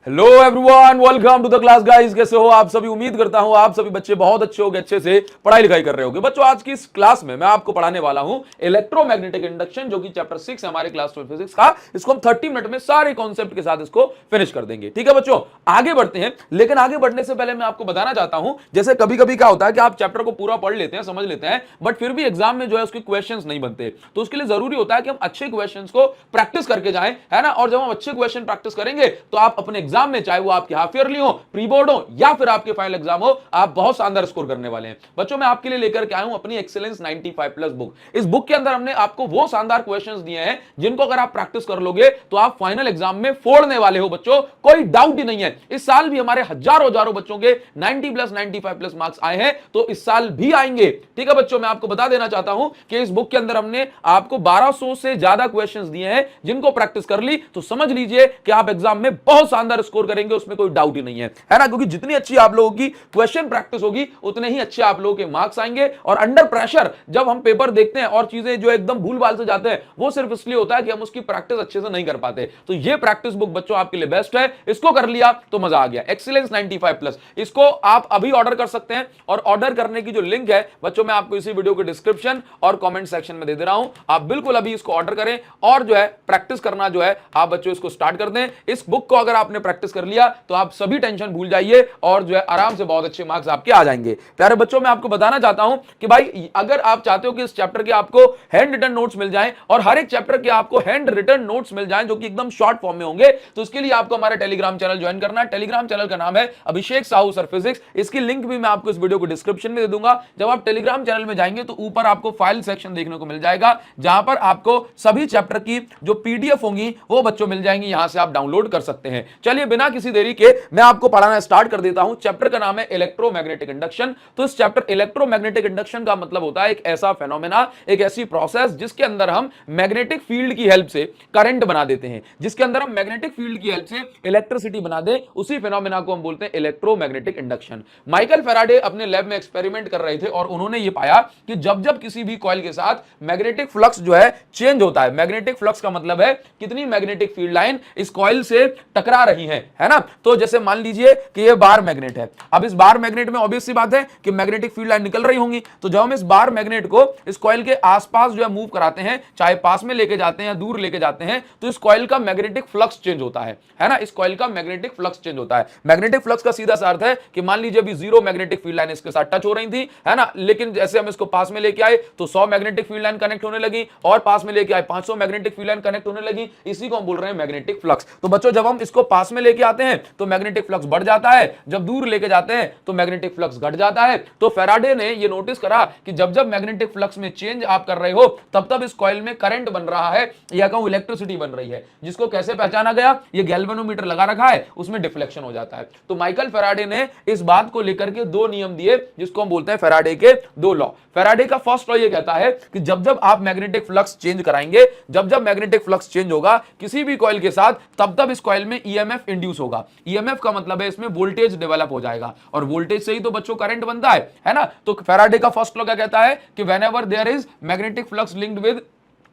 Hello everyone, welcome to the class guys. कैसे हो आप सभी? उम्मीद करता हूं आप सभी बच्चे बहुत अच्छे होंगे, अच्छे से पढ़ाई लिखाई कर रहे होंगे। बच्चों, आज की इस क्लास में मैं आपको पढ़ाने वाला हूं इलेक्ट्रोमैग्नेटिक इंडक्शन, जो कि चैप्टर 6 है हमारे क्लास 12 फिजिक्स का। इसको हम 30 मिनट में सारे कॉन्सेप्ट के साथ इसको फिनिश कर देंगे। ठीक है बच्चों, आगे बढ़ते हैं। लेकिन आगे बढ़ने से पहले मैं आपको बताना चाहता हूं, जैसे कभी कभी क्या होता है कि आप चैप्टर को पूरा पढ़ लेते हैं, समझ लेते हैं, बट फिर भी एग्जाम में जो है उसके क्वेश्चंस नहीं बनते। तो उसके लिए जरूरी होता है कि हम अच्छे क्वेश्चंस को प्रैक्टिस करके जाएं, है ना। और जब हम अच्छे क्वेश्चन प्रैक्टिस करेंगे तो आप अपने एग्जाम में, चाहे वो आपके हाफ ईयरली हो, प्री बोर्ड हो या फिर आपके फाइनल एग्जाम हो, आप बहुत शानदार स्कोर करने वाले हैं। बच्चों, मैं आपके लिए लेकर के आया हूं अपनी एक्सीलेंस 95 प्लस बुक। इस बुक के अंदर हमने आपको वो शानदार क्वेश्चंस दिए हैं जिनको अगर आप प्रैक्टिस कर लोगे तो आप फाइनल एग्जाम में फोड़ने वाले हो बच्चों, कोई डाउट ही नहीं है। इस साल भी हमारे हजारों बच्चों के 90 प्लस 95 प्लस मार्क्स आए हैं, तो इस साल भी आएंगे। ठीक है बच्चों, मैं आपको बता देना चाहता हूं कि इस बुक के अंदर हमने आपको 1200 से ज्यादा क्वेश्चंस दिए हैं, जिनको प्रैक्टिस कर ली तो समझ लीजिए कि आप एग्जाम में बहुत शानदार स्कोर करेंगे, उसमें कोई डाउट ही नहीं है ना। क्योंकि जितनी अच्छी आप लोगों की क्वेश्चन प्रैक्टिस होगी उतने ही अच्छे आप लोगों के मार्क्स आएंगे। और अंडर प्रेशर जब हम पेपर देखते हैं और चीजें जो एकदम भूल भाल से जाते हैं, वो सिर्फ इसलिए होता है कि हम उसकी प्रैक्टिस अच्छे से नहीं कर पाते। तो ये प्रैक्टिस बुक बच्चों आपके लिए बेस्ट है, इसको कर लिया तो मजा आ गया। एक्सीलेंस 95 प्लस, इसको आप अभी ऑर्डर कर सकते हैं। और ऑर्डर करने की जो लिंक है बच्चों, मैं आपको इसी वीडियो के डिस्क्रिप्शन और कमेंट सेक्शन में दे रहा हूं। आप बिल्कुल अभी इसको ऑर्डर करें और जो है प्रैक्टिस करना जो है आप बच्चों इसको स्टार्ट कर दें। इस बुक को अगर आपने प्रैक्टिस कर लिया तो आप सभी टेंशन भूल जाइए और जो है आराम से बहुत अच्छे मार्क्स आपके आ जाएंगे। प्यारे बच्चों, मैं आपको बताना चाहता हूं कि भाई अगर आप चाहते हो कि इस चैप्टर के आपको हैंड रिटन नोट्स मिल जाएं और हर एक चैप्टर के आपको हैंड रिटन नोट्स मिल जाएं जो कि एकदम शॉर्ट फॉर्म में होंगे, तो इसके लिए आपको हमारा टेलीग्राम चैनल ज्वाइन करना है। टेलीग्राम चैनल का नाम है अभिषेक साहू सर फिजिक्स। इसकी लिंक भी मैं आपको इस वीडियो को डिस्क्रिप्शन में दे दूंगा। जब आप टेलीग्राम चैनल में जाएंगे तो ऊपर आपको फाइल सेक्शन देखने को मिल जाएगा, जहां पर आपको सभी चैप्टर की जो पीडीएफ होंगी वो बच्चों मिल जाएंगी, यहां से आप डाउनलोड कर सकते हैं। चलिए बिना किसी देरी के मैं आपको पढ़ाना स्टार्ट कर देता हूं। चैप्टर का नाम है इलेक्ट्रोमैग्नेटिक इंडक्शन। तो इस चैप्टर इलेक्ट्रोमैग्नेटिक इंडक्शन का मतलब होता है एक ऐसा फेनोमेना, एक ऐसी प्रोसेस जिसके अंदर हम मैग्नेटिक फील्ड की हेल्प से करंट बना देते हैं, जिसके अंदर हम मैग्नेटिक फील्ड की हेल्प से इलेक्ट्रिसिटी बना दे, उसी फेनोमेना को हम बोलते हैं इलेक्ट्रोमैग्नेटिक इंडक्शन। माइकल फैराडे अपने लैब में एक्सपेरिमेंट कर रहे थे और उन्होंने ये पाया कि जब जब किसी भी कॉइल के साथ मैग्नेटिक फ्लक्स जो है चेंज होता है, मैग्नेटिक फ्लक्स का मतलब है कितनी मैग्नेटिक फील्ड लाइन इस कॉइल से टकरा रही है ना। तो जैसे मान लीजिए कि ये बार मैग्नेट है। अब इस बार मैग्नेट में ऑब्वियस सी बात है कि मैग्नेटिक फील्ड लाइन निकल रही होंगी। तो जब हम इस बार मैग्नेट को इस कॉइल के आसपास जो है मूव कराते हैं, चाहे पास में लेके जाते हैं या दूर लेके जाते हैं, तो इस कॉइल का मैग्नेटिक फ्लक्स चेंज होता है ना। इस कॉइल का मैग्नेटिक फ्लक्स चेंज होता है। मैग्नेटिक फ्लक्स का सीधा सा अर्थ है कि मान लीजिए अभी 0 मैग्नेटिक फील्ड लाइन इसके साथ टच हो रही थी, है ना, लेकिन जैसे हम इसको पास में लेके आए तो 100 मैग्नेटिक फील्ड लाइन कनेक्ट होने लगी, और पास में लेके आए 500 मैग्नेटिक फील्ड लाइन कनेक्ट होने लगी। इसी को हम बोल रहे हैं मैग्नेटिक फ्लक्स। तो बच्चों, जब हम इसको पास में लेके आते हैं तो मैग्नेटिक फ्लक्स बढ़ जाता है, जब दूर लेके जाते हैं तो मैग्नेटिक फ्लक्स घट जाता है। तो फैराडे ने ये नोटिस करा कि जब जब मैग्नेटिक फ्लक्स में चेंज आप कर रहे हो तब तब इस कॉइल में करंट बन रहा है, या कहूं इलेक्ट्रिसिटी बन रही है। जिसको कैसे पहचाना गया? ये गैल्वेनोमीटर लगा रखा है, उसमें डिफ्लेक्शन हो जाता है। तो माइकल फैराडे ने इस बात को लेकर के दो नियम दिए, जिसको हम बोलते हैं फैराडे के दो लॉ। फैराडे का फर्स्ट लॉ ये कहता है कि जब जब आप मैग्नेटिक फ्लक्स चेंज कराएंगे, जब जब मैग्नेटिक फ्लक्स चेंज होगा किसी भी कॉइल के साथ, तब तब इस कॉइल में ईएमएफ इंड्यूस होगा। ईएमएफ का मतलब है इसमें वोल्टेज डेवलप हो जाएगा, और वोल्टेज से ही तो बच्चों करंट बनता है ना। तो फैराडे का फर्स्ट लॉ क्या कहता है कि whenever there is magnetic flux linked with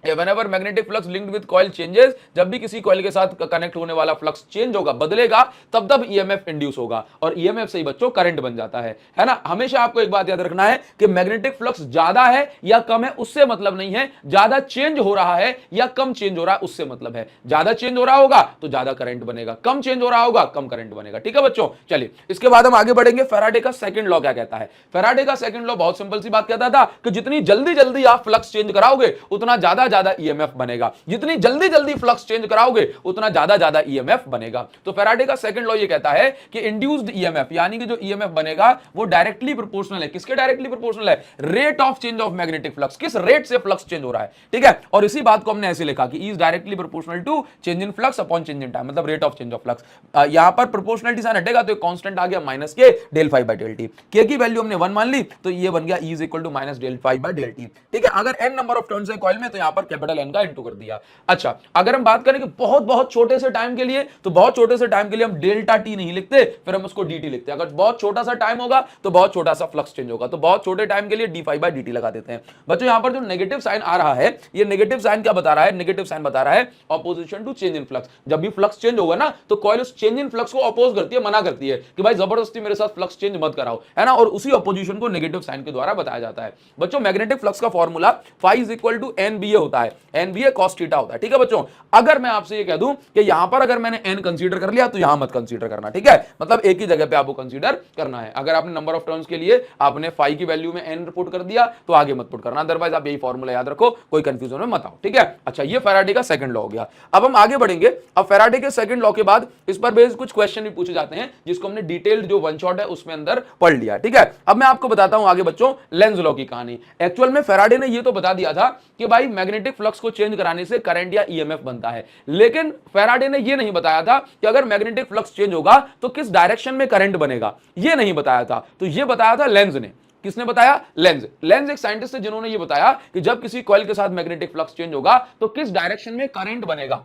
Whenever magnetic flux linked with coil changes, जब भी किसी कॉइल के साथ कनेक्ट होने वाला फ्लक्स चेंज होगा, बदलेगा, तब तब ईएमएफ इंड्यूस होगा, और ईएमएफ से ही बच्चों करंट बन जाता है ना। हमेशा आपको एक बात याद रखना है कि मैग्नेटिक फ्लक्स ज्यादा है या कम है उससे मतलब नहीं है, ज्यादा चेंज हो रहा है या कम चेंज हो रहा है उससे मतलब है। ज्यादा चेंज हो रहा होगा तो ज्यादा करंट बनेगा, कम चेंज हो रहा होगा कम करंट बनेगा। ठीक है बच्चों, चलिए इसके बाद हम आगे बढ़ेंगे। फैराडे का सेकंड लॉ क्या कहता है? फैराडे का सेकंड लॉ बहुत सिंपल सी बात कहता था कि जितनी जल्दी जल्दी आप फ्लक्स चेंज कराओगे उतना ज्यादा ईएमएफ बनेगा। जितनी जल्दी जल्दी फ्लक्स चेंज कराओगे उतना ज्यादा ईएमएफ बनेगा। तो फैराडे का सेकंड लॉ ये कहता है कि इंड्यूस्ड ईएमएफ, यानी कि जो ईएमएफ बनेगा वो डायरेक्टली प्रोपोर्शनल है। किसके डायरेक्टली प्रोपोर्शनल है? Rate of change of magnetic flux, किस रेट से फ्लक्स चेंज हो रहा है। ठीक है, और इसी बात को हमने ऐसे लिखा कि is directly proportional to change in flux upon change in time, मतलब rate of change of flux. यहां पर प्रोपोर्शनलिटी साइन हटेगा तो एक कांस्टेंट आ गया माइनस के del phi by del t. के की वैल्यू हमने 1 मान ली तो ये बन गया E is equal to minus del phi by del t. ठीक है, अगर n नंबर ऑफ टर्न्स है कॉइल में तो यहां पर कैपिटल एन का इंटू कर दिया। अच्छा, अगर हम बात करें कि बहुत बहुत छोटे से टाइम के लिए, तो बहुत छोटे से टाइम के लिए हम डेल्टा टी नहीं लिखते, फिर हम उसको dt लिखते हैं। अगर बहुत छोटा सा टाइम होगा तो बहुत छोटा सा फ्लक्स चेंज होगा, तो बहुत छोटे टाइम के लिए d5/dt लगा देते हैं। बच्चों यहां पर जो नेगेटिव साइन आ रहा है, ये नेगेटिव साइन क्या बता रहा है? नेगेटिव साइन बता रहा है opposition to change in flux. जब भी फ्लक्स चेंज होगा ना, तो कॉइल उस चेंज इन फ्लक्स को अपोज करती है, मना करती है कि भाई जबरदस्ती मेरे साथ फ्लक्स चेंज मत कराओ, है ना। और उसी अपोजिशन को नेगेटिव साइन के द्वारा बताया जाता है। बच्चों मैग्नेटिक फ्लक्स का formula phi equal to NBA होता है, NBA cos थीटा होता है, ठीक है बच्चों। अगर मैं आपसे ये कह दूं कि यहां पर अगर मैंने n कंसीडर कर लिया तो यहां मत कंसीडर करना, ठीक है। मतलब एक ही जगह पे आपको कंसीडर करना है। अगर आपने नंबर ऑफ टर्म्स के लिए आपने phi की वैल्यू में n पुट कर दिया तो आगे मत पुट करना, अदरवाइज आप यही फॉर्मूला याद रखो, कोई कंफ्यूजन में मत आओ, ठीक है। अच्छा, ये फैराडे का सेकंड लॉ हो गया। अब हम आगे बढ़ेंगे। अब फैराडे के सेकंड लॉ के बाद इस पर बेस्ड कुछ क्वेश्चन भी पूछे जाते हैं, जिसको हमने डिटेल्ड जो वन शॉट है उसमें अंदर पढ़ लिया, ठीक है। अब मैं आपको बताता हूं आगे बच्चों लेंज लॉ की कहानी। एक्चुअल में फैराडे ने ये तो बता दिया था कि भाई मैग्नेटिक फ्लक्स को चेंज कराने से करंट या ईएमएफ बनता है, लेकिन फैराडे ने ये नहीं बताया था कि अगर मैग्नेटिक फ्लक्स चेंज होगा तो किस डायरेक्शन में करंट बनेगा, ये नहीं बताया था। तो ये बताया था लेंज ने। किसने बताया? लेंज। लेंज एक साइंटिस्ट है जिन्होंने ये बताया कि जब किसी कॉइल के साथ मैग्नेटिक फ्लक्स चेंज होगा तो किस डायरेक्शन में करंट बनेगा,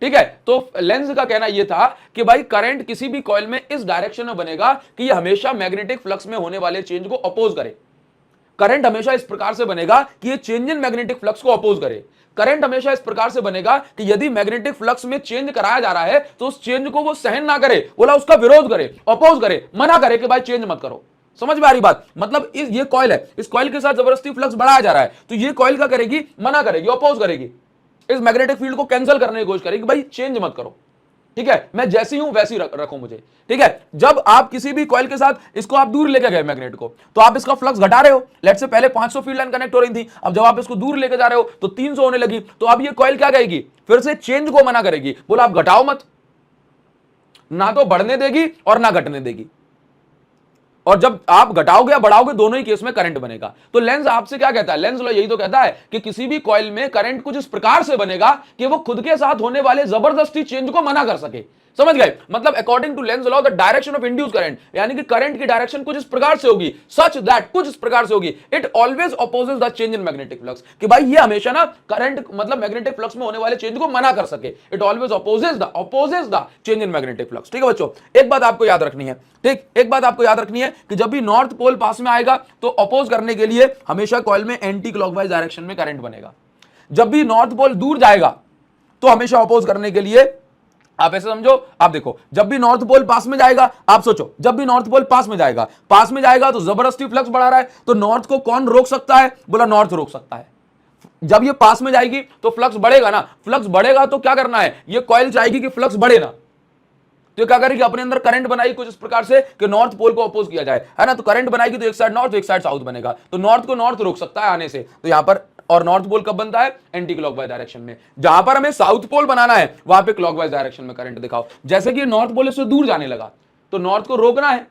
ठीक है। तो लेंज का कहना यह था कि भाई करंट किसी भी कॉइल में इस डायरेक्शन में बनेगा कि यह हमेशा मैग्नेटिक फ्लक्स में होने वाले चेंज को अपोज करे। करंट हमेशा इस प्रकार से बनेगा कि ये चेंज इन मैग्नेटिक फ्लक्स को अपोज करे। करंट हमेशा इस प्रकार से बनेगा कि यदि मैग्नेटिक फ्लक्स में चेंज कराया जा रहा है तो उस चेंज को वो सहन ना करे, बोला उसका विरोध करे, अपोज करे, मना करे कि भाई चेंज मत करो। समझ में आ रही बात? मतलब ये कॉइल है, इस कॉइल के साथ जबरदस्ती फ्लक्स बढ़ाया जा रहा है, तो ये कॉइल क्या करेगी? मना करेगी, अपोज करेगी, इस मैग्नेटिक फील्ड को कैंसिल करने की कोशिश करेगी, भाई चेंज मत करो, ठीक है, मैं जैसी हूं वैसी रखो मुझे, ठीक है। जब आप किसी भी कॉइल के साथ इसको आप दूर लेके गए मैग्नेट को, तो आप इसका फ्लक्स घटा रहे हो। लेट से पहले 500 फील्ड लाइन कनेक्ट हो रही थी, अब जब आप इसको दूर लेके जा रहे हो तो 300 होने लगी, तो अब ये कॉइल क्या कहेगी? फिर से चेंज को मना करेगी, बोला आप घटाओ मत, ना तो बढ़ने देगी और ना घटने देगी। और जब आप घटाओगे या बढ़ाओगे दोनों ही केस में करंट बनेगा। तो लेंज आपसे क्या कहता है? लेंज लॉ यही तो कहता है कि किसी भी कॉइल में करंट कुछ इस प्रकार से बनेगा कि वो खुद के साथ होने वाले जबरदस्ती चेंज को मना कर सके। समझ गए? मतलब according to Lenz law the direction of induce current, यानी कि करंट की डायरेक्शन कुछ इस प्रकार से होगी, सच दैट, कुछ इस प्रकार से होगी, it always opposes the change in magnetic flux, कि भाई ये हमेशा ना करंट मतलब मैग्नेटिक फ्लक्स में होने वाले चेंज को मना कर सके। It always opposes the change in magnetic flux, ठीक है बच्चों। एक बात आपको याद रखनी है, ठीक, एक बात आपको याद रखनी है कि जब भी नॉर्थ पोल पास में आएगा तो अपोज करने के लिए हमेशा कॉइल में एंटी क्लॉकवाइज डायरेक्शन में करंट बनेगा। जब भी नॉर्थ पोल दूर जाएगा तो हमेशा अपोज करने के लिए, आप ऐसे समझो, आप देखो, जब भी नॉर्थ पोल पास में जाएगा, आप सोचो, जब भी नॉर्थ पोल पास में जाएगा तो जबरदस्ती फ्लक्स बढ़ा रहा है, तो नॉर्थ को कौन रोक सकता है? बोला नॉर्थ रोक सकता है। जब ये पास में जाएगी तो फ्लक्स बढ़ेगा ना, फ्लक्स बढ़ेगा तो क्या करना है? ये कॉइल चाहेगी कि फ्लक्स बढ़े ना, तो क्या करेगी? अपने अंदर करंट बनाएगी कुछ इस प्रकार से कि नॉर्थ पोल को अपोज किया जाए, है ना। तो करंट बनाएगी तो एक साइड नॉर्थ, एक साइड साउथ बनेगा, तो नॉर्थ को नॉर्थ रोक सकता है आने से। तो यहां पर, और नॉर्थ पोल कब बनता है? एंटी क्लॉकवाइज डायरेक्शन में। जहां पर हमें साउथ पोल बनाना है वहां पे क्लॉकवाइज डायरेक्शन में करंट दिखाओ। जैसे कि नॉर्थ पोल से दूर जाने लगा तो नॉर्थ को रोकना है,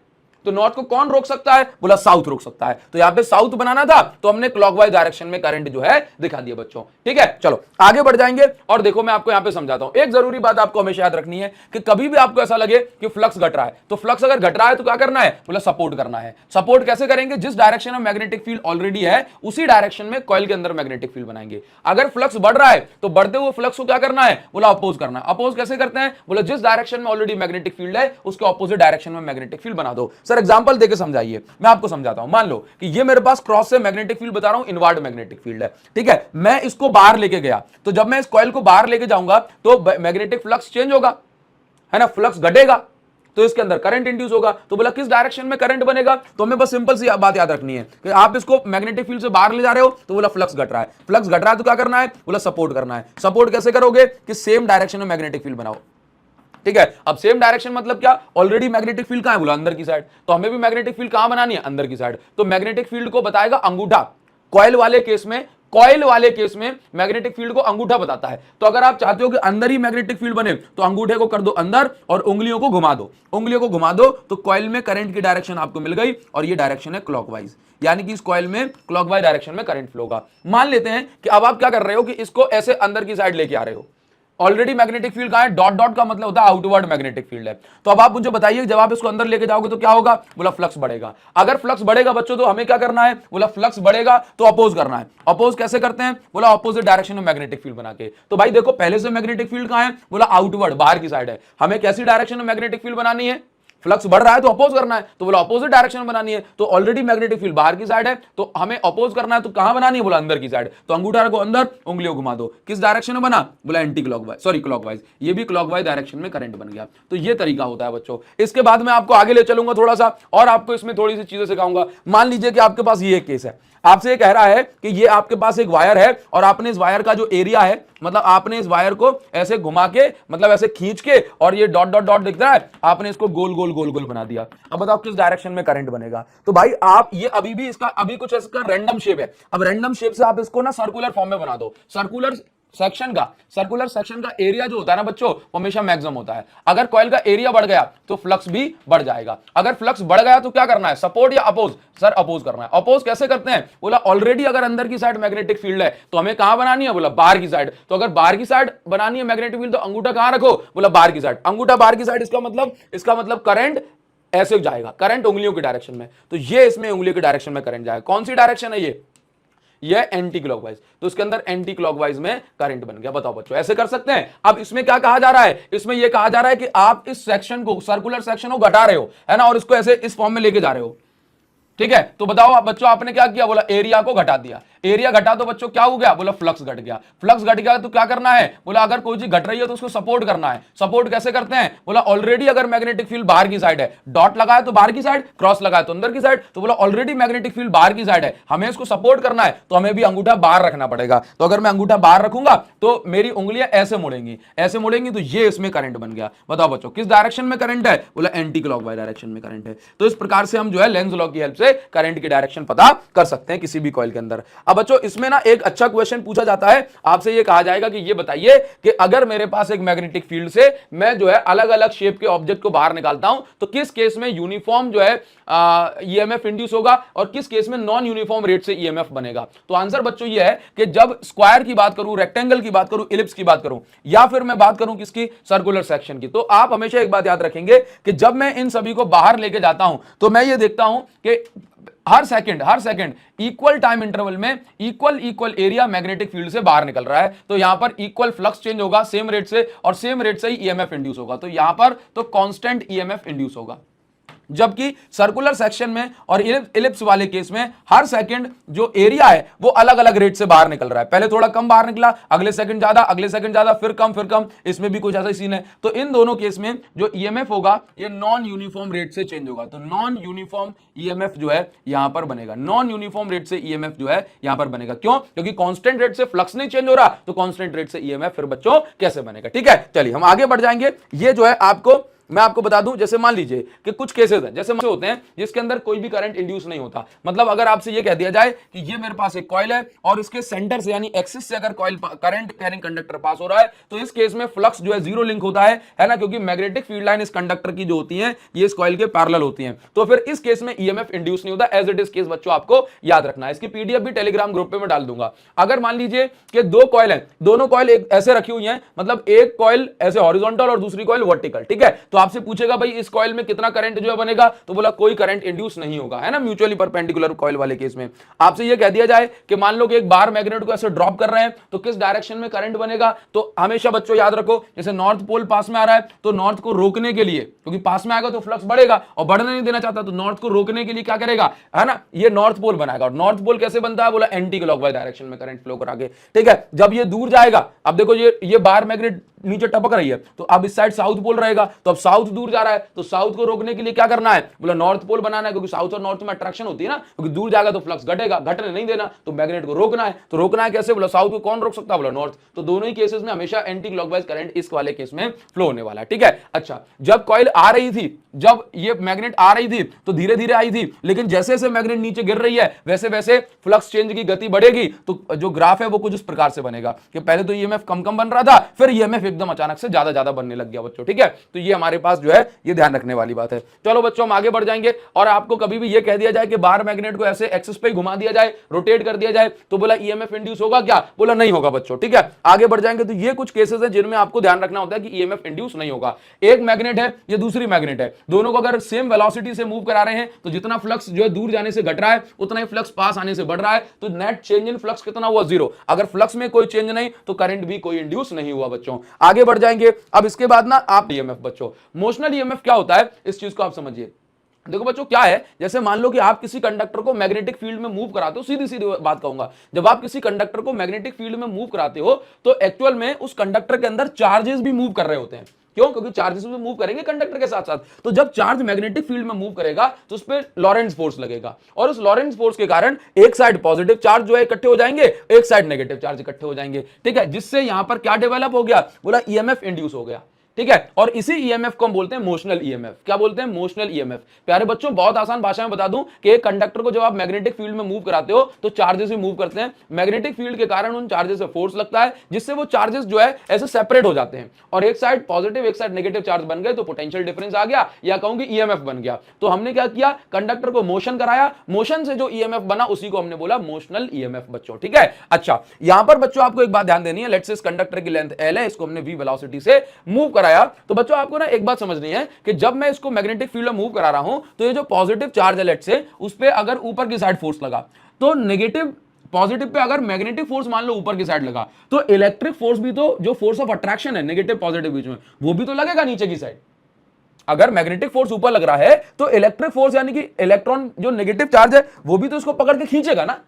तो नॉर्थ को कौन रोक सकता है? बोला साउथ रोक सकता है। तो यहां पे साउथ बनाना था तो हमने क्लॉकवाइज डायरेक्शन में करंट जो है दिखा दिया बच्चों, ठीक है। चलो आगे बढ़ जाएंगे और देखो मैं आपको यहां पे समझाता हूं। एक जरूरी बात आपको हमेशा याद रखनी है कि कभी भी आपको ऐसा लगे कि फ्लक्स घट रहा है, तो फ्लक्स अगर घट रहा है तो क्या करना है? बोला सपोर्ट करना है। सपोर्ट कैसे करेंगे? जिस डायरेक्शन में मैग्नेटिक फील्ड ऑलरेडी है उसी डायरेक्शन में कॉइल के अंदर मैग्नेटिक फील्ड बनाएंगे। अगर फ्लक्स बढ़ रहा है तो बढ़ते हुए फ्लक्स को क्या करना है? बोला अपोज करना है। अपोज कैसे करते हैं? बोला जिस डायरेक्शन में ऑलरेडी मैग्नेटिक फील्ड है उसके ऑपोजिट डायरेक्शन में मैग्नेटिक फील्ड बना दो। सर एग्जांपल देके समझाइए, मैं आपको समझाता हूं। मान लो कि ये मेरे पास क्रॉस से मैग्नेटिक फील्ड बता रहा हूं, इनवर्ड मैग्नेटिक फील्ड है, ठीक है। मैं इसको बाहर लेके गया, तो जब मैं इस कॉइल को बाहर लेके जाऊंगा तो मैग्नेटिक फ्लक्स चेंज होगा, है ना, फ्लक्स घटेगा, तो इसके अंदर करंट इंड्यूस होगा। तो बोला किस डायरेक्शन में करंट बनेगा? तो हमें बस सिंपल सी बात याद रखनी है कि आप इसको मैग्नेटिक फील्ड से बाहर ले जा रहे हो, तो बोला फ्लक्स घट रहा है। फ्लक्स घट रहा है तो क्या करना है? बोला सपोर्ट करना है। सपोर्ट कैसे करोगे? कि सेम डायरेक्शन में मैग्नेटिक फील्ड बनाओ, ठीक है। अब सेम डायरेक्शन मतलब क्या? ऑलरेडी मैग्नेटिक फील्ड कहां है? बोला अंदर की साइड, तो हमें भी मैग्नेटिक फील्ड कहां बनानी है? अंदर की साइड। तो मैग्नेटिक फील्ड को बताएगा अंगूठा। कॉइल वाले केस में मैग्नेटिक फील्ड को अंगूठा बताता है। तो अगर आप चाहते हो कि अंदर ही मैग्नेटिक फील्ड बने तो अंगूठे को कर दो अंदर और उंगलियों को घुमा दो, तो कॉइल में करंट की डायरेक्शन आपको मिल गई, और ये डायरेक्शन है क्लॉकवाइज, यानी कि इस कॉइल में क्लॉकवाइज डायरेक्शन में करंट फ्लो होगा। मान लेते हैं कि अब आप क्या कर रहे हो कि इसको ऐसे अंदर की साइड लेके आ रहे हो, ऑलरेडी मैग्नेटिक फील्ड कहां है, डॉट डॉट का मतलब होता है आउटवर्ड मैग्नेटिक फील्ड है। तो अब आप मुझे बताइए जब आप इसको अंदर लेके जाओगे तो क्या होगा, बोला फ्लक्स बढ़ेगा। अगर फ्लक्स बढ़ेगा बच्चों तो हमें क्या करना है, बोला फ्लक्स बढ़ेगा तो अपोज करना है। अपोज कैसे करते हैं, बोला ऑपोजिट डायरेक्शन में मैग्नेटिक फील्ड बना के। तो भाई देखो पहले से मैग्नेटिक फील्ड कहां है, बोला आउटवर्ड बाहर की साइड है, हमें कैसी डायरेक्शन में मैग्नेटिक फील्ड बनानी है, फ्लक्स बढ़ रहा है तो अपोज करना है, तो बोला अपोजिट डायरेक्शन में बनानी है। तो ऑलरेडी मैग्नेटिक फील्ड बाहर की साइड है तो हमें अपोज करना है, तो कहां बनानी है, बोला अंदर की साइड। तो अंगूठा रखो अंदर, उंगलियों घुमा दो, किस डायरेक्शन में बना, बोला एंटी क्लॉकवाइज, सॉरी क्लॉकवाइज, ये भी क्लॉकवाइज डायरेक्शन में करंट बन गया। तो ये तरीका होता है बच्चों। इसके बाद मैं आपको आगे ले चलूंगा थोड़ा सा और आपको इसमें थोड़ी सी चीजें सिखाऊंगा। मान लीजिए कि आपके पास ये एक केस है, आपसे ये कह रहा है कि ये आपके पास एक वायर है और आपने इस वायर का जो एरिया है, मतलब आपने इस वायर को ऐसे घुमा के, मतलब ऐसे खींच के, और ये डॉट डॉट डॉट दिख रहा है, आपने इसको गोल गोल गोल गोल बना दिया। अब बताओ किस डायरेक्शन में करंट बनेगा। तो भाई आप ये अभी भी इसका अभी कुछ इसका रैंडम शेप है। अब रैंडम शेप से आप इसको ना सर्कुलर फॉर्म में बना दो। सर्कुलर सेक्शन का एरिया जो होता है ना बच्चों, वो हमेशा मैक्सिमम होता है। अगर कॉइल का एरिया बढ़ गया तो फ्लक्स भी बढ़ जाएगा। अगर फ्लक्स बढ़ गया तो क्या करना है, सपोर्ट या अपोज, सर अपोज करना है। अपोज कैसे करते हैं, बोला ऑलरेडी अगर अंदर की साइड मैग्नेटिक फील्ड है तो हमें कहां बनानी है, बोला बाहर की साइड। तो अगर बाहर की साइड बनानी है मैग्नेटिक फील्ड तो अंगूठा कहां रखो, बोला बाहर की साइड। अंगूठा बाहर की साइड, इसका मतलब करंट ऐसे जाएगा, करंट उंगलियों की डायरेक्शन में। तो ये इसमें उंगलियों की डायरेक्शन में करंट जाएगा। कौन सी डायरेक्शन है ये एंटी क्लॉकवाइज। तो इसके अंदर एंटी क्लॉकवाइज में करंट बन गया। बताओ बच्चों ऐसे कर सकते हैं। अब इसमें क्या कहा जा रहा है, इसमें यह कहा जा रहा है कि आप इस सेक्शन को, सर्कुलर सेक्शन को घटा रहे हो, है ना, और इसको ऐसे इस फॉर्म में लेके जा रहे हो। ठीक है, तो बताओ आप बच्चों आपने क्या किया, बोला एरिया को घटा दिया। एरिया घटा तो बच्चों क्या हो गया, बोला फ्लक्स घट गया। फ्लक्स घट गया तो क्या करना है, बोला अगर कोई चीज घट रही है तो उसको सपोर्ट करना है। सपोर्ट कैसे करते हैं, बोला ऑलरेडी अगर मैग्नेटिक फील्ड बाहर की साइड है, डॉट लगाया तो बाहर की साइड, क्रॉस लगाया तो अंदर की साइड, तो बोला ऑलरेडी मैग्नेटिक फील्ड बाहर की साइड है, हमें इसको सपोर्ट करना है तो हमें भी अंगूठा बाहर रखना पड़ेगा। तो अगर मैं अंगूठा बाहर रखूंगा तो मेरी उंगलियां ऐसे मुड़ेंगी, ऐसे मुड़ेंगी, तो ये इसमें करंट बन गया। बताओ बच्चों किस डायरेक्शन में करंट है, बोला एंटी क्लॉकवाइज डायरेक्शन में करंट है। तो इस प्रकार से हम जो है लेंज लॉ की हेल्प से करंट की डायरेक्शन पता कर सकते हैं किसी भी कॉइल के अंदर। अब बच्चों इसमें ना एक अच्छा क्वेश्चन पूछा जाता है, आपसे ये कहा जाएगा कि ये बताइए कि अगर मेरे पास एक मैग्नेटिक फील्ड से मैं जो है अलग अलग शेप के ऑब्जेक्ट को बाहर निकालता हूं तो किस केस में यूनिफॉर्म जो है ईएमएफ इंड्यूस होगा और किस केस में नॉन यूनिफॉर्म रेट से ईएमएफ बनेगा। तो आंसर बच्चों ये है कि जब स्क्वायर की बात करूं, रेक्टेंगल की बात करूं, इलिप्स की बात करूं, या फिर मैं बात करूं किसकी, सर्कुलर सेक्शन की, तो आप हमेशा एक बात याद रखेंगे कि जब मैं इन सभी को बाहर लेके जाता हूं तो मैं ये देखता हूं कि हर सेकंड इक्वल टाइम इंटरवल में इक्वल एरिया मैग्नेटिक फील्ड से बाहर निकल रहा है। तो यहां पर इक्वल फ्लक्स चेंज होगा सेम रेट से, और सेम रेट से ही ईएमएफ इंड्यूस होगा। तो यहां पर तो कांस्टेंट ईएमएफ इंड्यूस होगा। जबकि सर्कुलर सेक्शन में और इलिप्स वाले केस में हर सेकंड जो एरिया है वो अलग अलग रेट से बाहर निकल रहा है। पहले थोड़ा कम बाहर निकला, अगले सेकंड ज्यादा, अगले सेकंड ज्यादा, फिर कम। इसमें भी कुछ ऐसा ही सीन है। तो इन दोनों केस में जो ईएमएफ होगा ये नॉन यूनिफॉर्म रेट से चेंज होगा। तो नॉन यूनिफॉर्म ईएमएफ जो है यहां पर बनेगा। नॉन यूनिफॉर्म रेट से ईएमएफ जो है यहां पर बनेगा। क्यों? क्योंकि कांस्टेंट रेट से फ्लक्स नहीं चेंज हो रहा, तो कांस्टेंट रेट से ईएमएफ फिर बच्चों कैसे बनेगा। ठीक है, चलिए हम आगे बढ़ जाएंगे। ये जो है मैं आपको बता दूं, जैसे मान लीजिए कि कुछ केसेस हैं, जैसे होते हैं जिसके अंदर कोई भी करंट इंड्यूस नहीं होता। मतलब अगर आपसे ये कह दिया जाए कि ये मेरे पास एक कॉइल है और इसके सेंटर से यानी एक्सिस से अगर कॉइल करंट कैरिंग कंडक्टर पास हो रहा है तो इस केस में फ्लक्स जो है जीरो लिंक होता है ना, क्योंकि मैग्नेटिक फील्ड लाइन इस कंडक्टर की जो होती है ये इस कॉइल के पैरेलल होती है। तो फिर इस केस में ईएमएफ इंड्यूस नहीं होता। एज इट इज केस बच्चों आपको याद रखना है। इसकी पीडीएफ भी टेलीग्राम ग्रुप पे मैं डाल दूंगा। अगर मान लीजिए कि दो कॉइल है, दोनों कॉइल ऐसे रखी हुई है, मतलब एक कॉइल ऐसे हॉरिजॉन्टल और दूसरी कॉइल वर्टिकल, ठीक है, तो आपसे पूछेगा भाई इस कॉइल में कितना करंट जो है बनेगा, तो बोला कोई करंट इंड्यूस नहीं होगा, है ना, म्यूचुअली परपेंडिकुलर कॉइल वाले केस में। आपसे ये कह दिया जाए कि मान लो कि एक बार मैग्नेट को ऐसे ड्रॉप कर रहे हैं तो किस डायरेक्शन में करंट बनेगा, तो हमेशा बच्चों याद रखो, जैसे नॉर्थ पोल पास में आ रहा है तो नॉर्थ को रोकने के लिए, क्योंकि पास में आएगा तो फ्लक्स बढ़ेगा और बढ़ने नहीं देना चाहता, तो नॉर्थ को रोकने के लिए क्या करेगा, है ना, ये नॉर्थ पोल बनाएगा। और नॉर्थ पोल कैसे बनता है, बोला एंटी क्लॉकवाइज डायरेक्शन में करंट फ्लो करा के। ठीक है, जब ये दूर जाएगा, अब देखो ये बार मैग्नेट नीचे टपक रही है तो अब इस साइड साउथ पोल रहेगा, तो अब साउथ दूर जा रहा है तो साउथ को रोकने के लिए क्या करना है, बोला नॉर्थ पोल बनाना है, क्योंकि साउथ और नॉर्थ में अट्रैक्शन होती है ना, क्योंकि दूर जाएगा तो फ्लक्स घटेगा, घटने नहीं देना, तो मैग्नेट को रोकना है। तो रोकना है कैसे, बोला साउथ को कौन रोक सकता है, बोला नॉर्थ। तो दोनों ही केसेस में हमेशा एंटी क्लॉकवाइज करंट इस वाले केस में फ्लो होने वाला है। ठीक है, अच्छा, जब कॉइल आ रही थी, जब ये मैग्नेट आ रही थी तो धीरे धीरे आई थी, लेकिन जैसे जैसे मैग्नेट नीचे गिर रही है वैसे वैसे फ्लक्स चेंज की गति बढ़ेगी। तो जो ग्राफ है वो कुछ इस प्रकार से बनेगा कि पहले तो ईएमएफ कम कम बन रहा था, फिर ईएमएफ एकदम अचानक से ज्यादा बनने लग गया बच्चों। ठीक है, तो ये हमारे हमारे पास जो है ये ध्यान रखने वाली बात है। चलो बच्चों हम आगे बढ़ जाएंगे, और आपको कभी भी ये कह दिया जाए कि बार मैग्नेट को ऐसे एक्सिस पे घुमा दिया जाए, रोटेट कर दिया जाए, तो बोला ईएमएफ इंड्यूस होगा क्या? बोला नहीं होगा बच्चों। ठीक है, आगे बढ़ जाएंगे। तो ये कुछ केसेस हैं जिनमें आपको ध्यान रखना होता है कि ईएमएफ इंड्यूस नहीं होगा। एक मैग्नेट है, ये दूसरी मैग्नेट है, दोनों को अगर सेम वेलोसिटी से मूव करा रहे हैं तो जितना फ्लक्स जो है दूर जाने से घट रहा है उतना ही फ्लक्स पास आने से बढ़ रहा है, तो नेट चेंज इन फ्लक्स कितना हुआ? जीरो। अगर फ्लक्स में कोई चेंज नहीं तो करंट भी कोई इंड्यूस नहीं हुआ बच्चों। आगे बढ़ जाएंगे। अब इसके बाद ना आप ईएमएफ बच्चों, मोशनल ईएमएफ क्या होता है इस चीज को आप समझिए। देखो बच्चों क्या है, जैसे मान लो कि आप किसी कंडक्टर को मैग्नेटिक फील्ड में मूव कराते हो, सीधी सीधी बात कहूंगा, जब आप किसी कंडक्टर को मैग्नेटिक फील्ड में मूव कराते हो तो एक्चुअल में उस कंडक्टर के अंदर चार्जेस भी मूव कर रहे होते हैं। क्यों? क्योंकि चार्जेस भी मूव करेंगे कंडक्टर के साथ साथ। तो जब चार्ज मैग्नेटिक फील्ड में मूव करेगा तो उस पर लॉरेंट्ज फोर्स लगेगा, और उस लॉरेंट्ज फोर्स के कारण एक साइड पॉजिटिव चार्ज जो है इकट्ठे हो जाएंगे, एक साइड नेगेटिव चार्ज इकट्ठे हो जाएंगे। ठीक है, जिससे यहां पर क्या डेवलप हो गया? बोला ईएमएफ इंड्यूस हो गया। ठीक है, और इसी ईएमएफ को हम बोलते हैं मोशनल ईएमएफ। क्या बोलते हैं? Motional EMF. प्यारे बच्चों बहुत आसान भाषा में बता दूं कि एक कंडक्टर को जब आप मैग्नेटिक फील्ड में मूव कराते हो तो चार्जेस भी मूव करते हैं। मैग्नेटिक फील्ड के कारण उन चार्जेस से फोर्स लगता है, जिससे वो चार्जेस जो है ऐसे सेपरेट हो जाते हैं, और एक साइड पॉजिटिव एक साइड नेगेटिव चार्ज बन गए तो पोटेंशियल डिफरेंस आ गया, या कहूंगी ईएमएफ बन गया। तो हमने क्या किया? कंडक्टर को मोशन कराया, मोशन से जो ईएमएफ बना उसी को हमने बोला मोशनल ईएमएफ बच्चों। ठीक है, अच्छा यहां पर बच्चों आपको एक बात ध्यान देनी है। लेट्स से इस कंडक्टर की लेंथ एल है, इसको हमने वी वेलोसिटी से मूव कराया। तो बच्चों आपको ना एक बात समझनी है कि जब मैं इसको मैग्नेटिक फील्ड में मूव करा रहा हूं तो ये जो पॉजिटिव चार्ज है लेट से उस पे अगर ऊपर की साइड फोर्स लगा तो नेगेटिव पॉजिटिव पे अगर मैग्नेटिक फोर्स मान लो ऊपर की साइड लगा तो इलेक्ट्रिक फोर्स भी तो जो फोर्स ऑफ अट्रैक्शन है नेगेटिव पॉजिटिव बीच में वो भी तो लगेगा नीचे की साइड। अगर मैग्नेटिक फोर्स ऊपर लग रहा है तो इलेक्ट्रिक फोर्स यानी कि इलेक्ट्रॉन जो नेगेटिव चार्ज है वो भी तो इसको पकड़ के खींचेगा ना।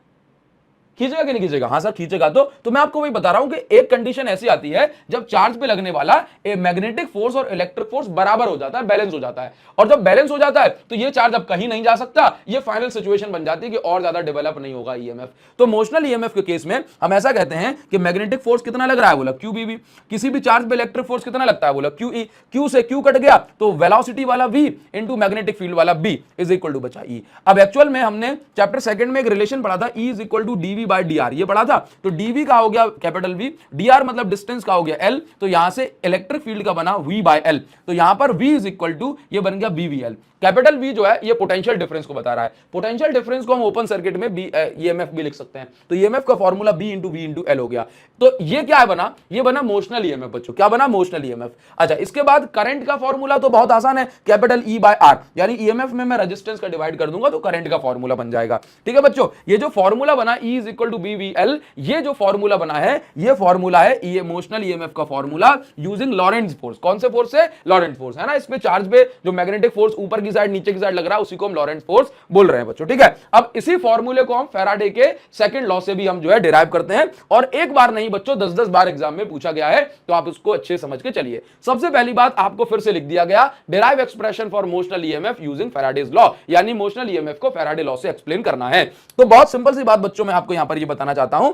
खींचेगा कि नहीं खींचेगा? हाँ सर खींचेगा। तो मैं आपको वही बता रहा हूं कि एक कंडीशन ऐसी आती है जब चार्ज पे लगने वाला मैग्नेटिक फोर्स और इलेक्ट्रिक फोर्स बराबर हो जाता है, बैलेंस हो जाता है, और जब बैलेंस हो जाता है तो ये चार्ज अब कहीं नहीं जा सकता। ये फाइनल सिचुएशन बन जाती है कि और ज्यादा डेवलप नहीं होगा ईएमएफ। तो मोशनल ईएमएफ के केस में हम ऐसा कहते हैं कि मैग्नेटिक फोर्स कितना लग रहा है? बोला QBV। किसी भी चार्ज पे इलेक्ट्रिक फोर्स कितना लगता है? बोला QE। Q से Q कट गया तो वेलोसिटी वाला V इंटू मैग्नेटिक फील्ड वाला B इज इक्वल टू बचा E। अब एक्चुअल में हमने चैप्टर सेकंड में एक रिलेशन पढ़ा था, E is equal to dV/dr, ये पढ़ा था। तो dV का हो गया कैपिटल V, dr मतलब डिस्टेंस का हो गया L, तो यहां से इलेक्ट्रिक फील्ड का बना V/L, तो यहां पर V इज इक्वल टू ये बन गया BVL। कैपिटल V जो है ये पोटेंशियल डिफरेंस को बता रहा है। पोटेंशियल डिफरेंस को हम ओपन सर्किट में ईएमएफ भी लिख सकते हैं। तो ईएमएफ का formula B into V into L हो गया। तो ये क्या है बना? ये बना मोशनल ईएमएफ बच्चों। क्या बना? Motional EMF. अच्छा इसके बाद करंट का फॉर्मूला तो बहुत आसान है, कैपिटल E/R, यानी ईएमएफ में मैं रेजिस्टेंस का डिवाइड कर दूंगा तो करंट का फॉर्मूला बन जाएगा। ठीक है बच्चों, ये जो फॉर्मूला बना E is equal to BVL, ये जो फॉर्मूला बना है ये फॉर्मूला है ये मोशनल ईएमएफ का फॉर्मूला यूजिंग लॉरेंट्ज फोर्स। कौन से फोर्स है? लॉरेंट्ज फोर्स है ना। इसमें चार्ज पे जो मैग्नेटिक फोर्स ऊपर की साइड नीचे की साइड लग रहा है उसी को हम लॉरेंट्ज फोर्स बोल रहे हैं बच्चों। ठीक है, अब इसी फॉर्मूले को हम फैराडे के सेकंड लॉ से भी हम जो है डिराइव करते हैं, और एक बार नहीं बच्चों 10-10 बार एग्जाम में पूछा गया है, तो आप उसको अच्छे समझ के चलिए। सबसे पहली बात आपको फिर से लिख दिया गया, derive expression for motional EMF using Faraday's law, यानी मोशनल ईएमएफ को फैराडे लॉ से एक्सप्लेन करना है। तो बहुत सिंपल सी बात बच्चों मैं आपको यहां पर ये बताना चाहता हूं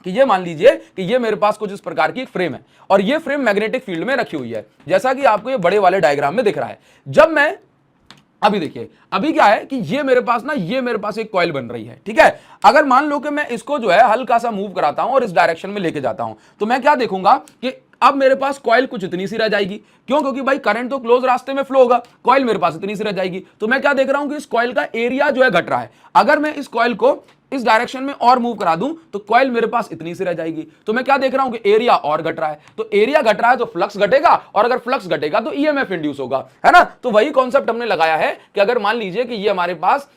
कि ये मान लीजिए कि ये मेरे पास कुछ इस प्रकार की एक फ्रेम है, और ये फ्रेम मैग्नेटिक फील्ड में रखी हुई है, जैसा कि आपको ये बड़े वाले डायग्राम में दिख रहा है। जब मैं अभी देखिए, अभी क्या है कि ये मेरे पास एक कॉइल बन रही है। ठीक है, अगर मान लो कि मैं इसको जो है हल्का सा मूव कराता हूं और इस डायरेक्शन में लेके जाता हूं, तो मैं क्या देखूंगा कि अब मेरे पास कॉइल कुछ इतनी सी रह जाएगी। क्यों? क्योंकि भाई करंट तो क्लोज रास्ते में फ्लो होगा, कॉइल मेरे पास इतनी सी रह जाएगी। तो मैं क्या देख रहा हूं कि इस कॉइल का एरिया जो है घट रहा है। अगर मैं इस कॉइल को इस डायरेक्शन में और मूव करा दूं तो कॉइल मेरे पास इतनी सी रह जाएगी। तो मैं क्या देख रहा हूं कि एरिया और घट रहा है। तो एरिया घट रहा है तो फ्लक्स घटेगा, और अगर फ्लक्स घटेगा तो ईएमएफ इंड्यूस होगा, है ना। तो वही कॉन्सेप्ट हमने लगाया है कि अगर मान लीजिए कि ये हमारे पास